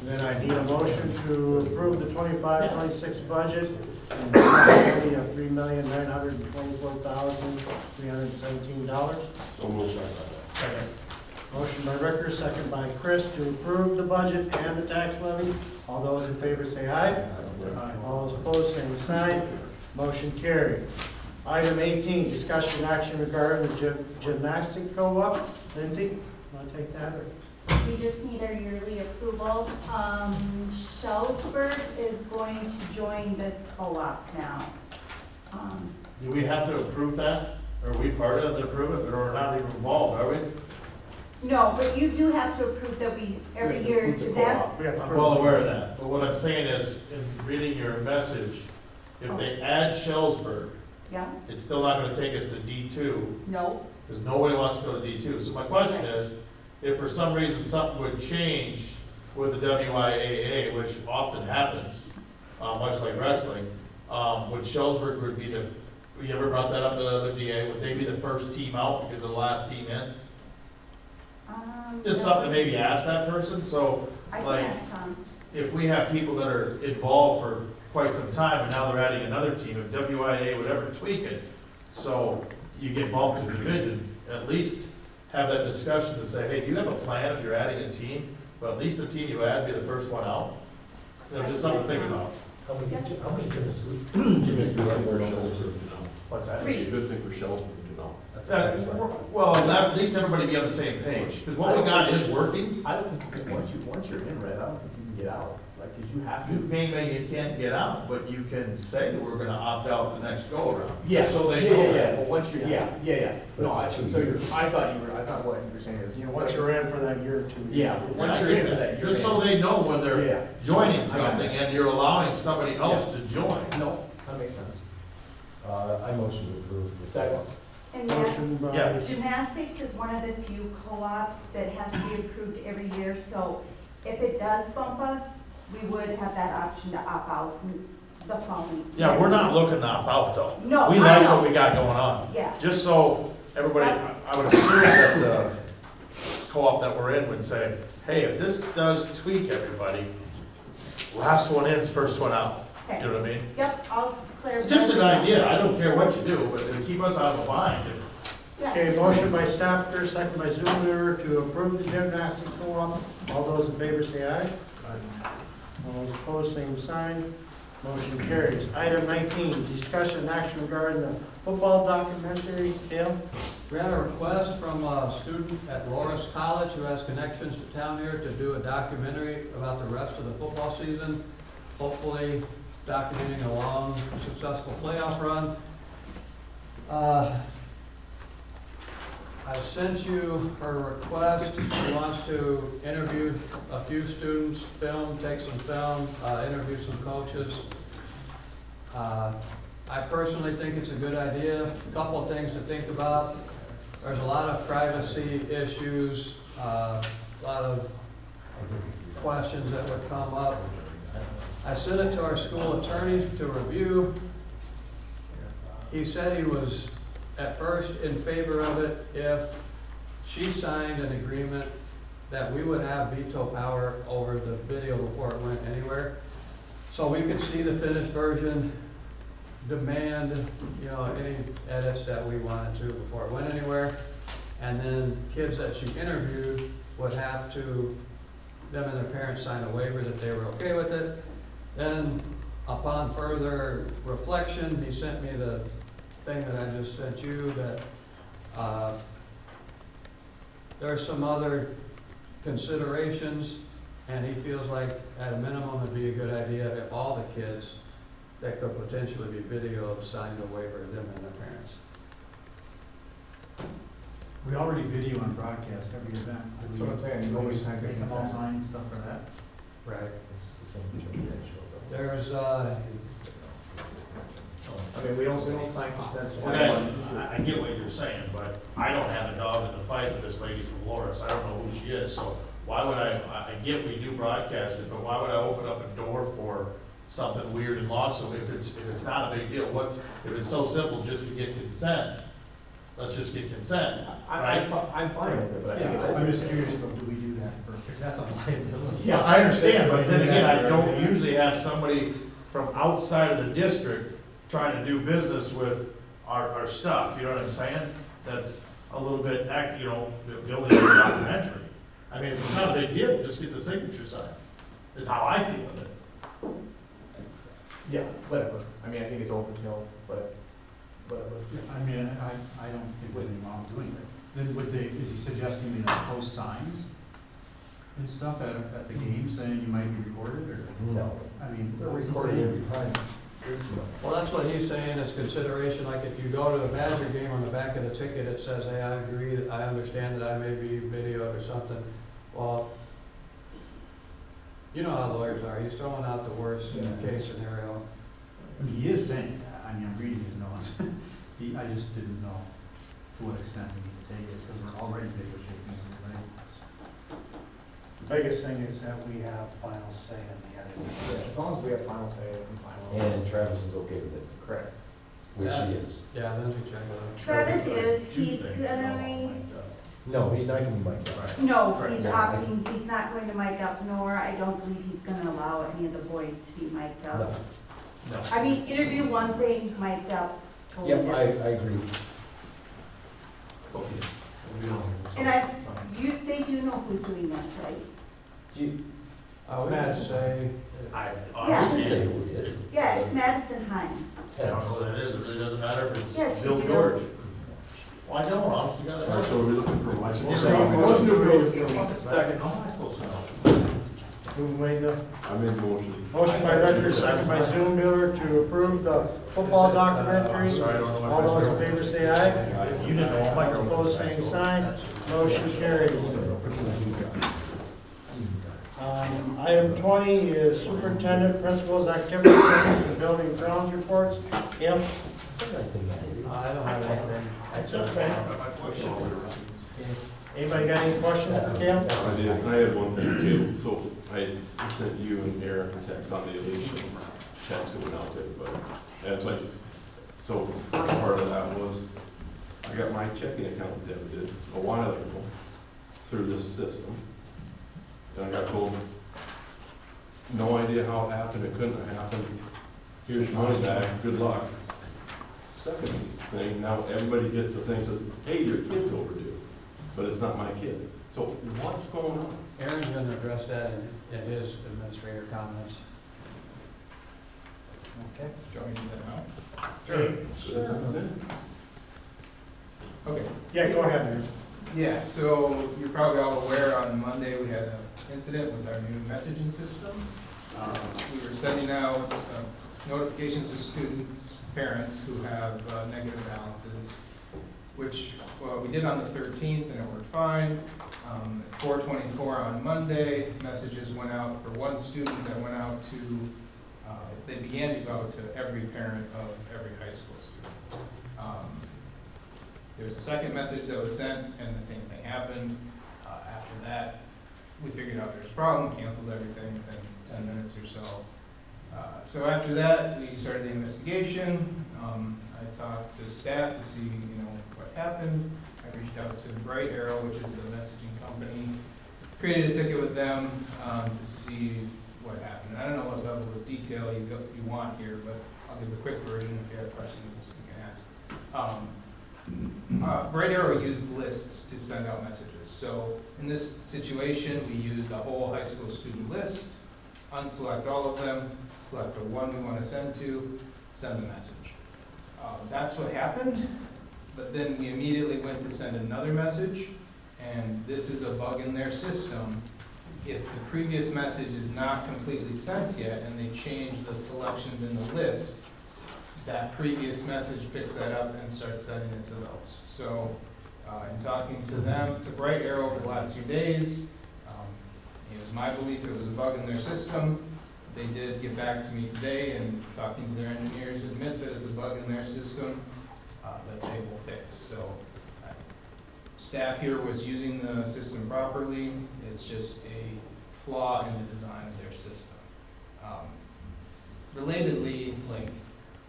Then I need a motion to approve the 25-26 budget and the levy of $3,924,317. So we'll check Second. Motion by Ricker, second by Chris to approve the budget and the tax levy. All those in favor say aye. All those opposed, same sign. Motion carried. Item 18, discussion and action regarding the gymnastic co-op. Lindsay, want to take that? We just need our yearly approval. Sheldsburg is going to join this co-op now. Do we have to approve that? Are we part of the approve it, or we're not even involved, are we? No, but you do have to approve that we, every year, gymnastics. I'm well aware of that, but what I'm saying is, in reading your message, if they add Shellsburg, Yeah, it's still not gonna take us to D2, no, because nobody wants to go to D2. So my question is, if for some reason something would change with the WIAA, which often happens, much like wrestling, would Shellsburg would be the, you ever brought that up to the other DA, would they be the first team out because of the last team in? Just something to maybe ask that person, so, I can like, ask Tom. if we have people that are involved for quite some time, and now they're adding another team, if WIA would ever tweak it, so you get bumped to division, at least have that discussion to say, hey, do you have a plan if you're adding a team? But at least the team you add be the first one out. You know, just something to think about. How many gymnasts do What's that? It'd be a good thing for Shellsburg to know. Well, at least everybody be on the same page, because what we got is working. I don't think, because once you're in red, I don't think you can get out, like, because you have You to. maybe you can't get out, but you can say that we're gonna opt out the next go around. Yeah, So they yeah, know yeah, that. well, once you're, yeah. No, I thought what you were saying is. You know, once you're in for that year or two. Yeah, once you're in for that, you're Just so in. they know when Yeah. they're joining I got something it. and you're allowing somebody else to join. No, that makes sense. I motion to approve. Second. And Motion by, Yeah. gymnastics is one of the few co-ops that has to be approved every year, so if it does bump us, we would have that option to opt out the following. Yeah, we're not looking to opt out though. No, We I like know. what we got going on. Yeah. Just so everybody, I would assume that the co-op that we're in would say, hey, if this does tweak everybody, last one in's first one out. Okay. You know what I mean? Yep, I'll clarify. Just an idea, I don't care what you do, but to keep us out of a bind, Okay, motion by Stopper, second by Zoolander to approve the gymnastics co-op. All those in favor say aye. All those opposed, same sign. Motion carries. Item 19, discussion and action regarding the football documentary. Tim? We had a request from a student at Loris College who has connections to town here to do a documentary about the rest of the football season, hopefully documenting a long, successful playoff run. I sent you her request. She wants to interview a few students, take some film, interview some coaches. I personally think it's a good idea. A couple of things to think about. There's a lot of privacy issues, a lot of questions that would come up. I sent it to our school attorney to review. He said he was at first in favor of it if she signed an agreement that we would have veto power over the video before it went anywhere. So we could see the finished version, demand, any edits that we wanted to before it went anywhere. And then kids that she interviewed would have to, them and their parents sign a waiver that they were okay with it. Then upon further reflection, he sent me the thing that I just sent you, that there's some other considerations, and he feels like at a minimum it'd be a good idea if all the kids that could potentially be videoed signed a waiver, them and their parents. We already video and broadcast every event. That's what I'm saying, nobody signs They anything. can all sign stuff for that. Right. There's, I mean, we don't sign consent. Well, guys, I get what you're saying, but I don't have a dog in the fight with this lady from Loris. I don't know who she is, so why would I get we do broadcast it, but why would I open up a door for something weird in lawsuit if it's not a big deal? If it's so simple just to get consent, let's just get consent, right? I'm fine with it, but I think it's. I'm just curious though, do we do that for, if that's a liability? Yeah, I understand, but then again, I don't usually have somebody from outside of the district trying to do business with our stuff, you know what I'm saying? That's a little bit, building a documentary. I mean, if it's not a big deal, just get the signature signed, is how I feel with it. Yeah, whatever. I mean, I think it's overkill, but whatever. I mean, I don't think there's any wrong doing it. Then is he suggesting they post signs and stuff at the game saying you might be recorded, or? no. I mean, They're what's he recording saying? every time. Well, that's what he's saying is consideration, like if you go to a Badger game, on the back of the ticket, it says, hey, I agree, I understand that I may be videoed or something. Well, you know how lawyers are, he's throwing out the worst case scenario. I mean, he is saying that. I mean, I'm reading his notes. I just didn't know to what extent we need to take it, because we're already videotaping it, right? The biggest thing is that we have final say in the editing. As long as we have final say and final. And Travis is okay with it, Correct. which he is. Yeah, Lindsay checked it out. Travis he's gonna, No, he's not gonna be mic'd up. no, he's opting, he's not going to mic up, nor I don't believe he's gonna allow any of the boys to be mic'd up. No. I mean, interview one thing, mic'd up, totally Yep, I different. agree. And they do know who's doing this, right? We had to say, I I can honestly, say who it is. Yeah, it's Madison Heim. I don't know who that is, it really doesn't matter if Yes, it's you Bill do. George. Well, I don't, honestly, All right, so we're looking for my. You say motion to approve. Second. How am I supposed to know? Who made the I made the motion. motion by Rector, second by Zoolander to approve the football documentary? Sorry, I don't know what All this those in favor say aye. You didn't know, I'm like, Opposed, same sign. Motion carried. Item 20 is superintendent, principals, activity plans, and building grounds reports. Kim? I don't have anything. That's okay. Anybody got any questions, Kim? I did, I had one thing too, so I sent you and Eric a text on the elation checks that went out to everybody. And it's like, so the first part of that was, I got my checking account debited a while ago through this system. And I got told, no idea how it happened, it couldn't have happened, here's your money back, good luck. second thing, now everybody gets a thing that says, hey, your kid's overdue, but it's not my kid. So what's going on? Aaron's gonna address that in his administrator comments. Okay, do you want me to do that now? Sure. Okay. Yeah, go ahead, Aaron. Yeah, so you're probably all aware on Monday we had an incident with our new messaging system. We were sending out notifications to students, parents who have negative balances, which, well, we did on the 13th and it worked fine. At 4:24 on Monday, messages went out for one student that went out to, they began to go out to every parent of every high school student. There was a second message that was sent and the same thing happened. After that, we figured out there's a problem, canceled everything within 10 minutes or so. So after that, we started the investigation. I talked to staff to see, what happened. I reached out to Bright Arrow, which is the messaging company, created a ticket with them to see what happened. I don't know what level of detail you want here, but I'll give a quick version if you have questions you can ask. Bright Arrow used lists to send out messages. So in this situation, we used the whole high school student list, unselect all of them, select the one we want to send to, send the message. That's what happened, but then we immediately went to send another message, and this is a bug in their system. If the previous message is not completely sent yet, and they change the selections in the list, that previous message picks that up and starts sending it to those. So in talking to them, to Bright Arrow over the last 2 days, it was my belief it was a bug in their system. They did get back to me today and talking to their engineers admit that it's a bug in their system that they will fix. So staff here was using the system properly. It's just a flaw in the design of their system. Relatedly,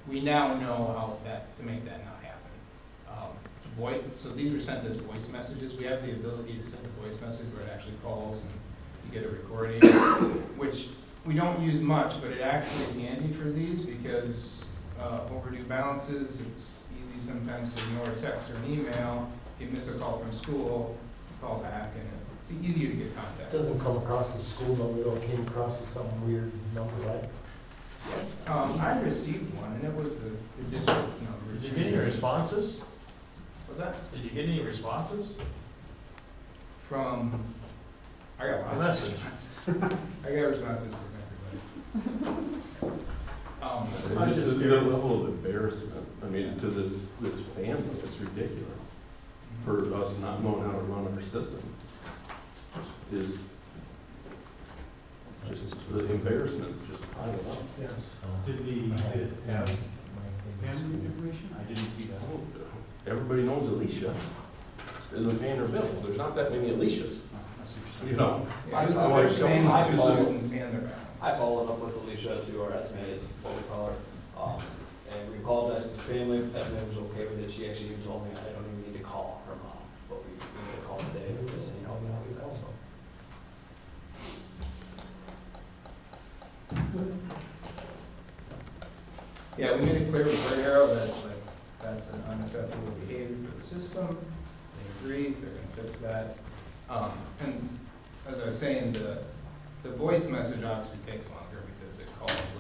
we now know how to make that not happen. So these were sent as voice messages. We have the ability to send a voice message where it actually calls and you get a recording, which we don't use much, but it actually is handy for these because overdue balances, it's easy sometimes to ignore a text or an email. If you miss a call from school, call back, and it's easier to get contact. It doesn't come across as school number, though, it came across as some weird number, right? I received one, and it was the district number. Did you get any responses? What's that? Did you get any responses? From, I got lots of responses. I got responses from everybody. I'm just the level of embarrassment, to this family, it's ridiculous. For us not knowing how to run our system is just, the embarrassment's just piling up. Yes. Did family information? I didn't see that. Everybody knows Alicia isn't paying her bill. There's not that many Alicias, Yeah, it was the first name, assistants and their balance. I followed up with Alicia through our estimated, is what we call her, and we apologized to the family, estimated was okay with it, she actually even told me I don't even need to call her mom, but we made a call today, just saying, how we know that, so. Yeah, we made it clear with Bright Arrow that that's an unacceptable behavior for the system. They agreed, they're gonna fix that. And as I was saying, the voice message obviously takes longer because it calls,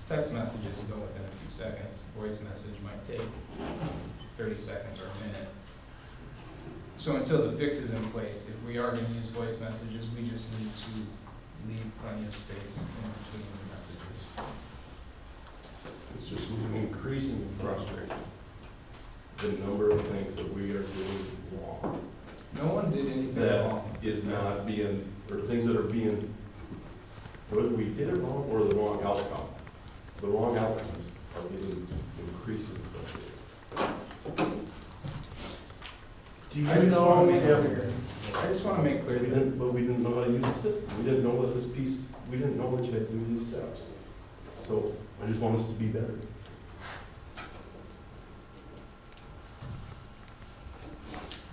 text messages go within a few seconds. Voice message might take 30 seconds or a minute. So until the fix is in place, if we are gonna use voice messages, we just need to leave plenty of space in between the messages. It's just increasingly frustrating, the number of things that we are doing wrong. No one did anything That wrong. is not being, or things that are being, whether we did it wrong or the wrong outcome. The wrong outcomes are getting increasingly frustrating. Do you know I just want to make clear that But we didn't know how to use the system. We didn't know that this piece, we didn't know what you had to do with these steps. So I just want us to be better.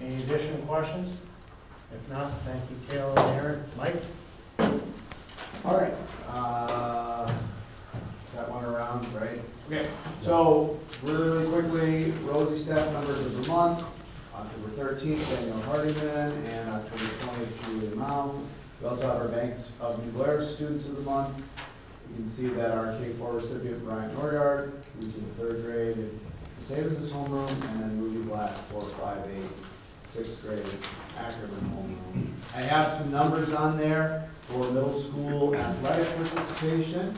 Any additional questions? If not, thank you, Taylor and Aaron. Mike? All right, got one around around, right? Okay, so really quickly, Rosie staff members of the month, October 13th, Daniel Hardiman, and October 20th, Julie Mao. We also have our Bank of New Blair students of the month. You can see that our K-4 recipient, Brian Norgard, who's in the 3rd grade, and Savers his homeroom, and then Ruby Black, 458, 6th grade, Ackerman homeroom. I have some numbers on there for middle school athletic participation.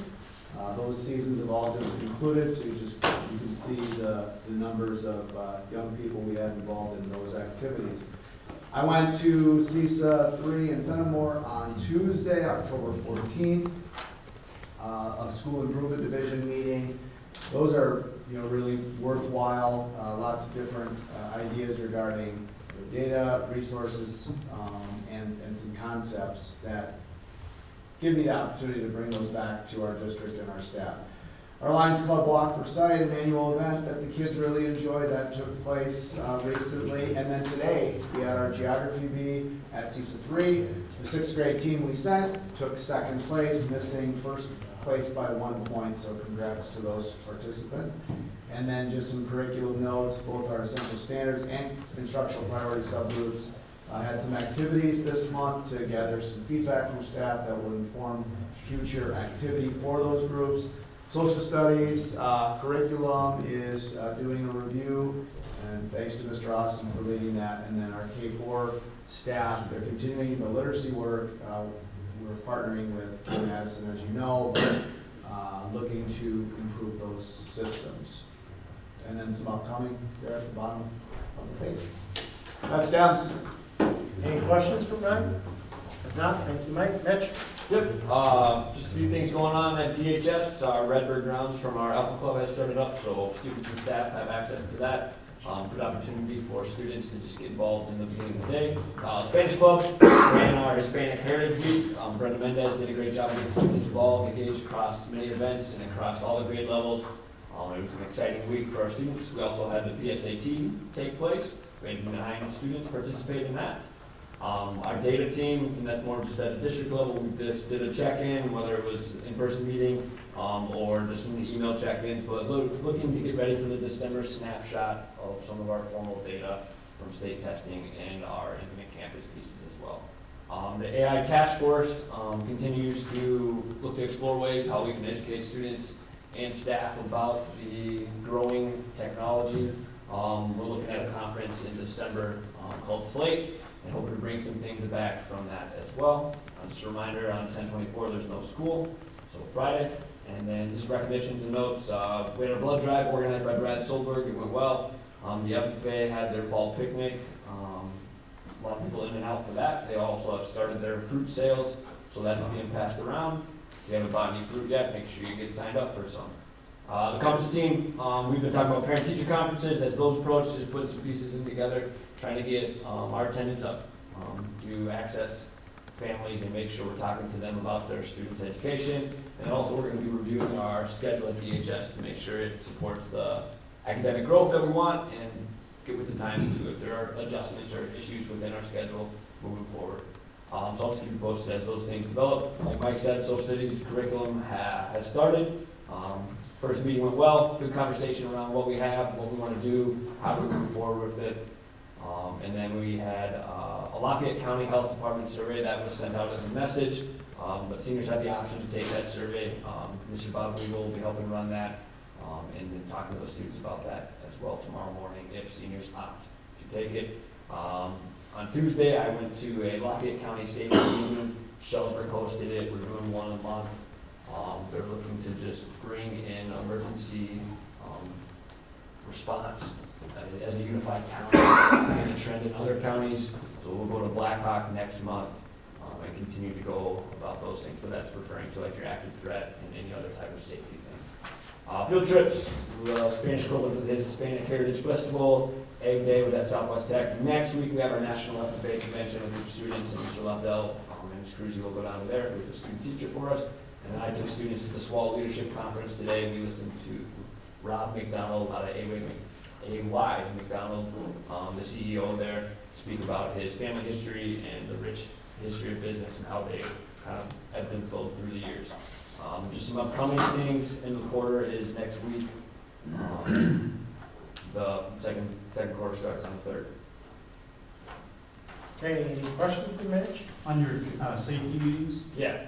Those seasons have all just concluded, so you can see the numbers of young people we had involved in those activities. I went to CISA 3 in Fenimore on Tuesday, October 14th, a school improvement division meeting. Those are really worthwhile, lots of different ideas regarding data, resources, and some concepts that give me the opportunity to bring those back to our district and our staff. Our Lions Club Walk for Sight, an annual event that the kids really enjoy, that took place recently. And then today, we had our Geography Bee at CISA 3. The 6th grade team we sent took 2nd place, missing 1st place by 1 point, so congrats to those participants. And then just some curriculum notes, both our essential standards and instructional priority subgroups had some activities this month to gather some feedback from staff that will inform future activity for those groups. Social studies curriculum is doing a review, and thanks to Mr. Austin for leading that. And then our K-4 staff, they're continuing the literacy work. We're partnering with Joe Madison, as you know, looking to improve those systems. And then some upcoming there at the bottom of the page. That's STEMS. Any questions for Brian? If not, thank you, Mike. Mitch? Yep, just a few things going on at DHS. Our Redbird Grounds from our Alpha Club has started up, so students and staff have access to that. Good opportunity for students to just get involved in the beginning of the day. Spanish Club ran our Hispanic Heritage Week. Brenda Mendez did a great job of getting students involved, engaged across many events and across all the grade levels. It was an exciting week for our students. We also had the PSAT take place. We had 9 students participate in that. Our data team, and that's more just at the district level, we just did a check-in, whether it was in-person meeting or just some email check-ins, but looking to get ready for the December snapshot of some of our formal data from state testing and our Infinite Campus pieces as well. The AI task force continues to look to explore ways how we can educate students and staff about the growing technology. We're looking at a conference in December called Slate, and hoping to bring some things back from that as well. Just a reminder, on 10/24, there's no school, so Friday. And then just recognitions and notes. We had a blood drive organized by Brad Solberg. It went well. The FFA had their fall picnic. A lot of people in and out for that. They also have started their fruit sales, so that's being passed around. If you haven't bought any fruit yet, make sure you get signed up for some. The conference team, we've been talking about parent-teacher conferences. As those approach, just putting some pieces in together, trying to get our attendance up to access families and make sure we're talking to them about their students' education. And also we're going to be reviewing our schedule at DHS to make sure it supports the academic growth that we want and get with the times too if there are adjustments or issues within our schedule moving forward. So I'll just keep you posted as those things develop. Like Mike said, Social Cities curriculum has started. First meeting went well, good conversation around what we have, what we want to do, how we move forward with it. And then we had a Lafayette County Health Department survey that was sent out as a message, but seniors had the option to take that survey. Mr. Bob Lee will be helping run that, and then talking to the students about that as well tomorrow morning if seniors opt to take it. On Tuesday, I went to a Lafayette County Safety Meeting. Shellsburg hosted it. We're doing one a month. They're looking to just bring in emergency response as a unified county. And a trend in other counties. So we'll go to Blackhawk next month and continue to go about those things. But that's referring to like your active threat and any other type of safety thing. Field trips. Spanish Club went to his Hispanic Heritage Festival. Egg Day was at Southwest Tech. Next week we have our National FFA Convention with the students, and Mr. Lobdell and Ms. Cruzy will go down to there with a student teacher for us. And I took students to the SWAL Leadership Conference today. We listened to Rob McDonald out of AY McDonald, the CEO there, speak about his family history and the rich history of business and how they kind of have been flowed through the years. Just some upcoming things in the quarter is next week. The second quarter starts on the 3rd. Okay, any questions for Mitch? On your safety meetings, Yeah.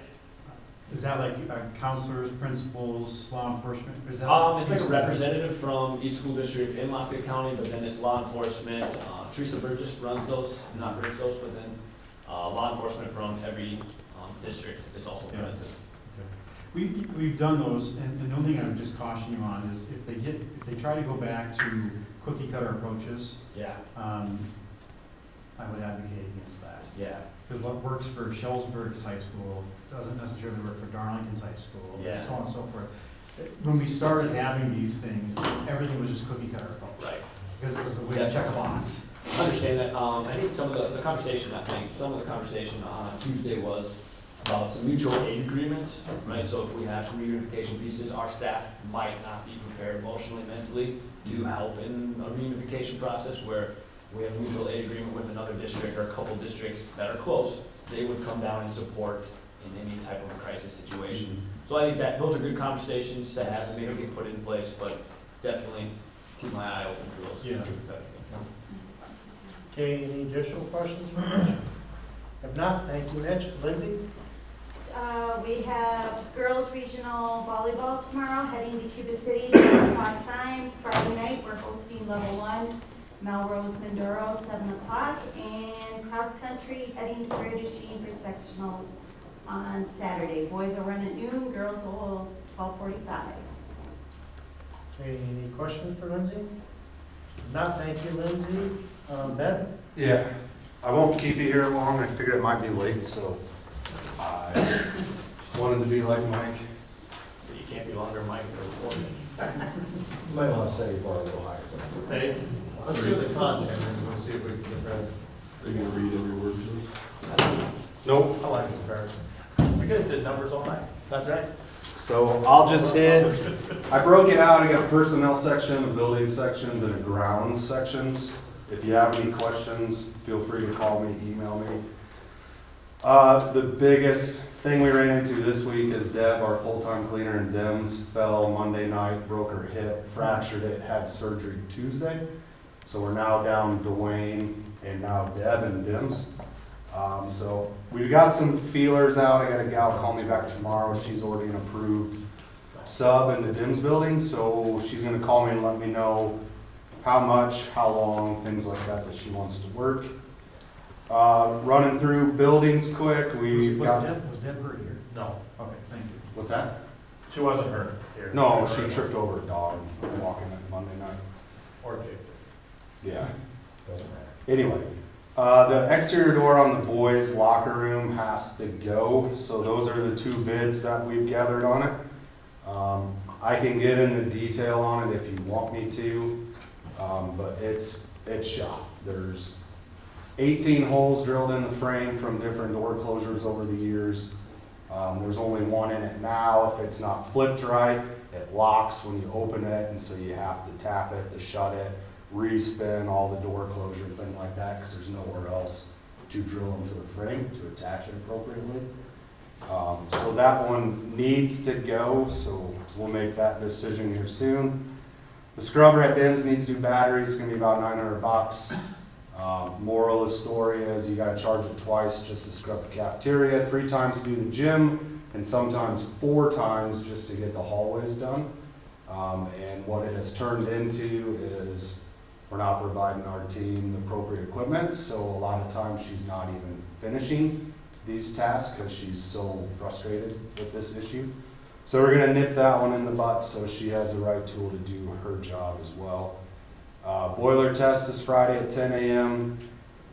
is that like counselors, principals, law enforcement? Is that? It's like a representative from each school district in Lafayette County, but then it's law enforcement. Teresa Burgess runs those, not runs those, but then law enforcement from every district is also present. We've done those, and the only thing I would just caution you on is if they try to go back to cookie cutter approaches, Yeah. I would advocate against that. Yeah. Because what works for Shellsburg's high school doesn't necessarily work for Darlington's high school, Yeah. and so on and so forth. When we started having these things, everything was just cookie cutter approach. Right. Because it was the way to check a box. I understand that. I think some of the conversation on Tuesday was about some mutual aid agreements, right? So if we have some reunification pieces, our staff might not be prepared emotionally, mentally to help in a reunification process where we have a mutual aid agreement with another district or a couple districts that are close. They would come down and support in any type of a crisis situation. So I think that those are good conversations to have and maybe get put in place, but definitely keep my eye open for those. Yeah. Okay, any additional questions for Mitch? If not, thank you, Mitch. Lindsay? We have girls regional volleyball tomorrow, heading to Cuba City, 7 o'clock time. Friday night, we're hosting level 1, Melrose Mindoro, 7 o'clock. And cross country, heading to British for sectionals on Saturday. Boys will run at noon, girls will 12:45. Okay, any questions for Lindsay? If not, thank you, Lindsay. Ben? Yeah, I won't keep you here long. I figured it might be late, so I wanted to be like Mike. You can't be longer, Mike, or You might want to set your bar a little higher. Hey, let's see what the content is, we'll see if we can compare. Are you gonna read every word to us? Nope. I like comparisons. You guys did numbers all night. That's right. So I'll just hit, I broke it out. I got a personnel section, a building sections, and a grounds sections. If you have any questions, feel free to call me, email me. The biggest thing we ran into this week is Deb, our full-time cleaner in Dems, fell Monday night, broke her hip, fractured it, had surgery Tuesday. So we're now down Dwayne and now Deb in Dems. So we've got some feelers out. I got a gal call me back tomorrow. She's already an approved sub in the Dems building, so she's gonna call me and let me know how much, how long, things like that she wants to work. Running through buildings quick, we've got. Was Deb hurt here? No. Okay, thank you. What's that? She wasn't hurt here. No, she tripped over a dog walking it Monday night. Or kicked it. Yeah. Doesn't matter. Anyway, the exterior door on the boys' locker room has to go, so those are the 2 bids that we've gathered on it. I can get into detail on it if you want me to, but it's shot. There's 18 holes drilled in the frame from different door closures over the years. There's only one in it now. If it's not flipped right, it locks when you open it, and so you have to tap it to shut it, respin all the door closure, thing like that, because there's nowhere else to drill into the frame to attach it appropriately. So that one needs to go, so we'll make that decision here soon. The scrubber at Dems needs new batteries. It's gonna be about $900. Moral of the story is you gotta charge it twice just to scrub the cafeteria, 3 times to do the gym, and sometimes 4 times just to get the hallways done. And what it has turned into is we're not providing our team the appropriate equipment, so a lot of times she's not even finishing these tasks because she's so frustrated with this issue. So we're gonna nip that one in the butt so she has the right tool to do her job as well. Boiler test is Friday at 10 a.m.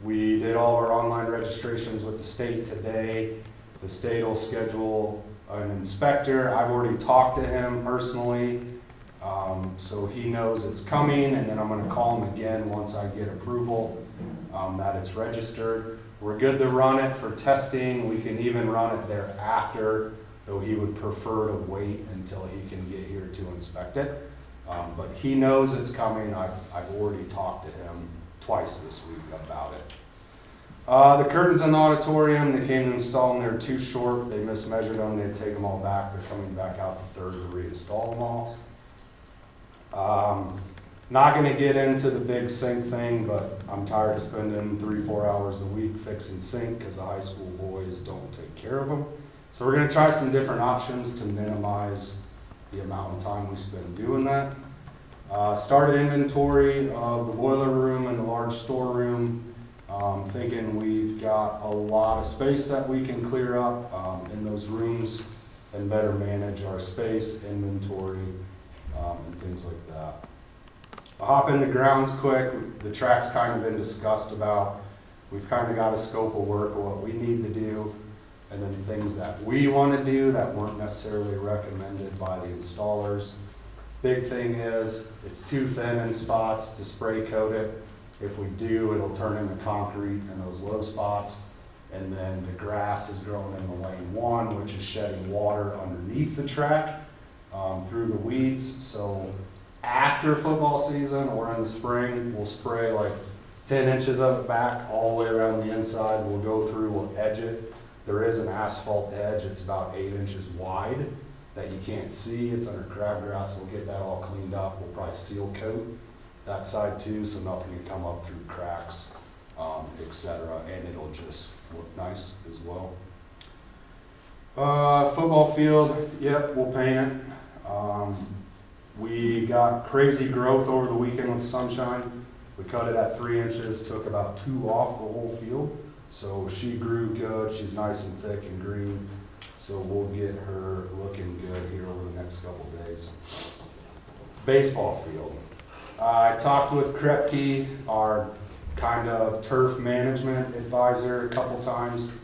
We did all of our online registrations with the state today. The state will schedule an inspector. I've already talked to him personally, so he knows it's coming, and then I'm gonna call him again once I get approval that it's registered. We're good to run it for testing. We can even run it thereafter, though he would prefer to wait until he can get here to inspect it. But he knows it's coming. I've already talked to him twice this week about it. The curtains in the auditorium, they came to install them, they were too short, they mismeasured them, they'd take them all back, they're coming back out the third to reinstall them all. Not gonna get into the big sink thing, but I'm tired of spending 3-4 hours a week fixing sink, because the high school boys don't take care of them. So we're gonna try some different options to minimize the amount of time we spend doing that. Started inventory of the boiler room and the large storeroom. Thinking we've got a lot of space that we can clear up in those rooms and better manage our space, inventory, and things like that. I'll hop in the grounds quick. The track's kind of been discussed about. We've kind of got a scope of work of what we need to do, and then things that we want to do that weren't necessarily recommended by the installers. Big thing is, it's too thin in spots to spray coat it. If we do, it'll turn into concrete in those low spots. And then the grass is growing in the lane 1, which is shedding water underneath the track through the weeds. So after football season or in the spring, we'll spray like 10 inches of it back all the way around the inside. We'll go through, we'll edge it. There is an asphalt edge, it's about 8 inches wide that you can't see. It's under crabgrass. We'll get that all cleaned up. We'll probably seal coat that side too, so nothing can come up through cracks, etc. And it'll just look nice as well. Football field, yep, we'll paint it. We got crazy growth over the weekend with sunshine. We cut it at 3 inches, took about 2 off the whole field. So she grew good, she's nice and thick and green. So we'll get her looking good here over the next couple days. Baseball field. I talked with Krepke, our kind of turf management advisor, a couple times.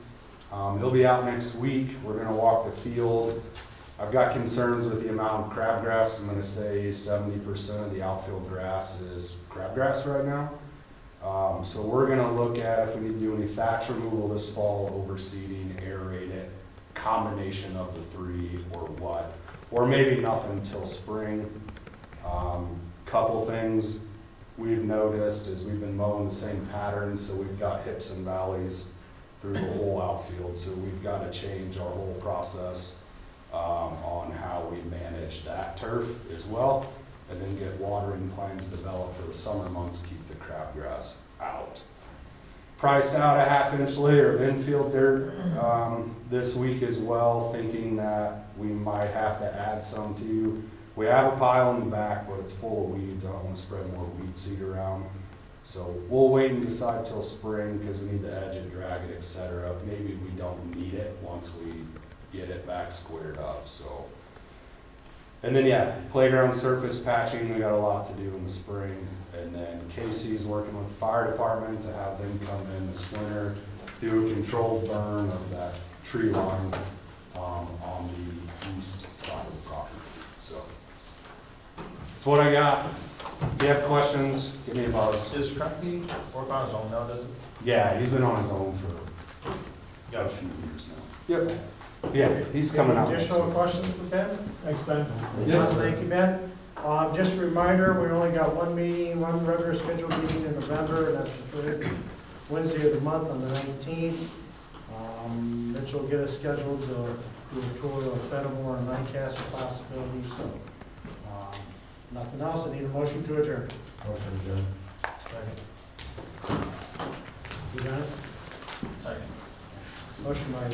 He'll be out next week. We're gonna walk the field. I've got concerns with the amount of crabgrass. I'm gonna say 70% of the outfield grass is crabgrass right now. So we're gonna look at if we need to do any thatch removal this fall, overseeding, aerate it, combination of the 3 or what. Or maybe nothing until spring. Couple things we've noticed is we've been mowing the same patterns, so we've got hips and valleys through the whole outfield. So we've got to change our whole process on how we manage that turf as well, and then get watering plans developed for the summer months, keep the crabgrass out. Priced out a 1/2 inch layer of infield dirt this week as well, thinking that we might have to add some to. We have a pile in the back, but it's full of weeds. I don't want to spread more weed seed around. So we'll wait and decide till spring because we need to edge it, drag it, etc. Maybe we don't need it once we get it back squared up. So, and then yeah, playground surface patching. We got a lot to do in the spring. And then Casey is working with the fire department to have them come in this winter, do a controlled burn of that tree line on the east side of the property. So that's what I got. If you have questions, give me a buzz. Does Krepke work on his own now, does it? Yeah, he's been on his own for got a few years now. Yep. Yeah, he's coming out. Additional questions for Ben? Thanks, Ben. Yes, thank you, Ben. Just a reminder, we only got one meeting, one regular scheduled meeting in November, and that's the third Wednesday of the month on the 19th. Mitch will get us scheduled to do a tour of Fenimore and Lancaster possibilities, so. Nothing else, I need a motion to adjourn. Motion adjourned. You got it? Second. Motion by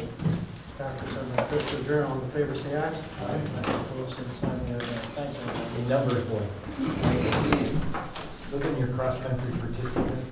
Dr. Senator Chris to adjourn, all in favor say aye. Aye. Opposed, same sign, thanks, everybody. The numbers boy. Look at your cross-country participants.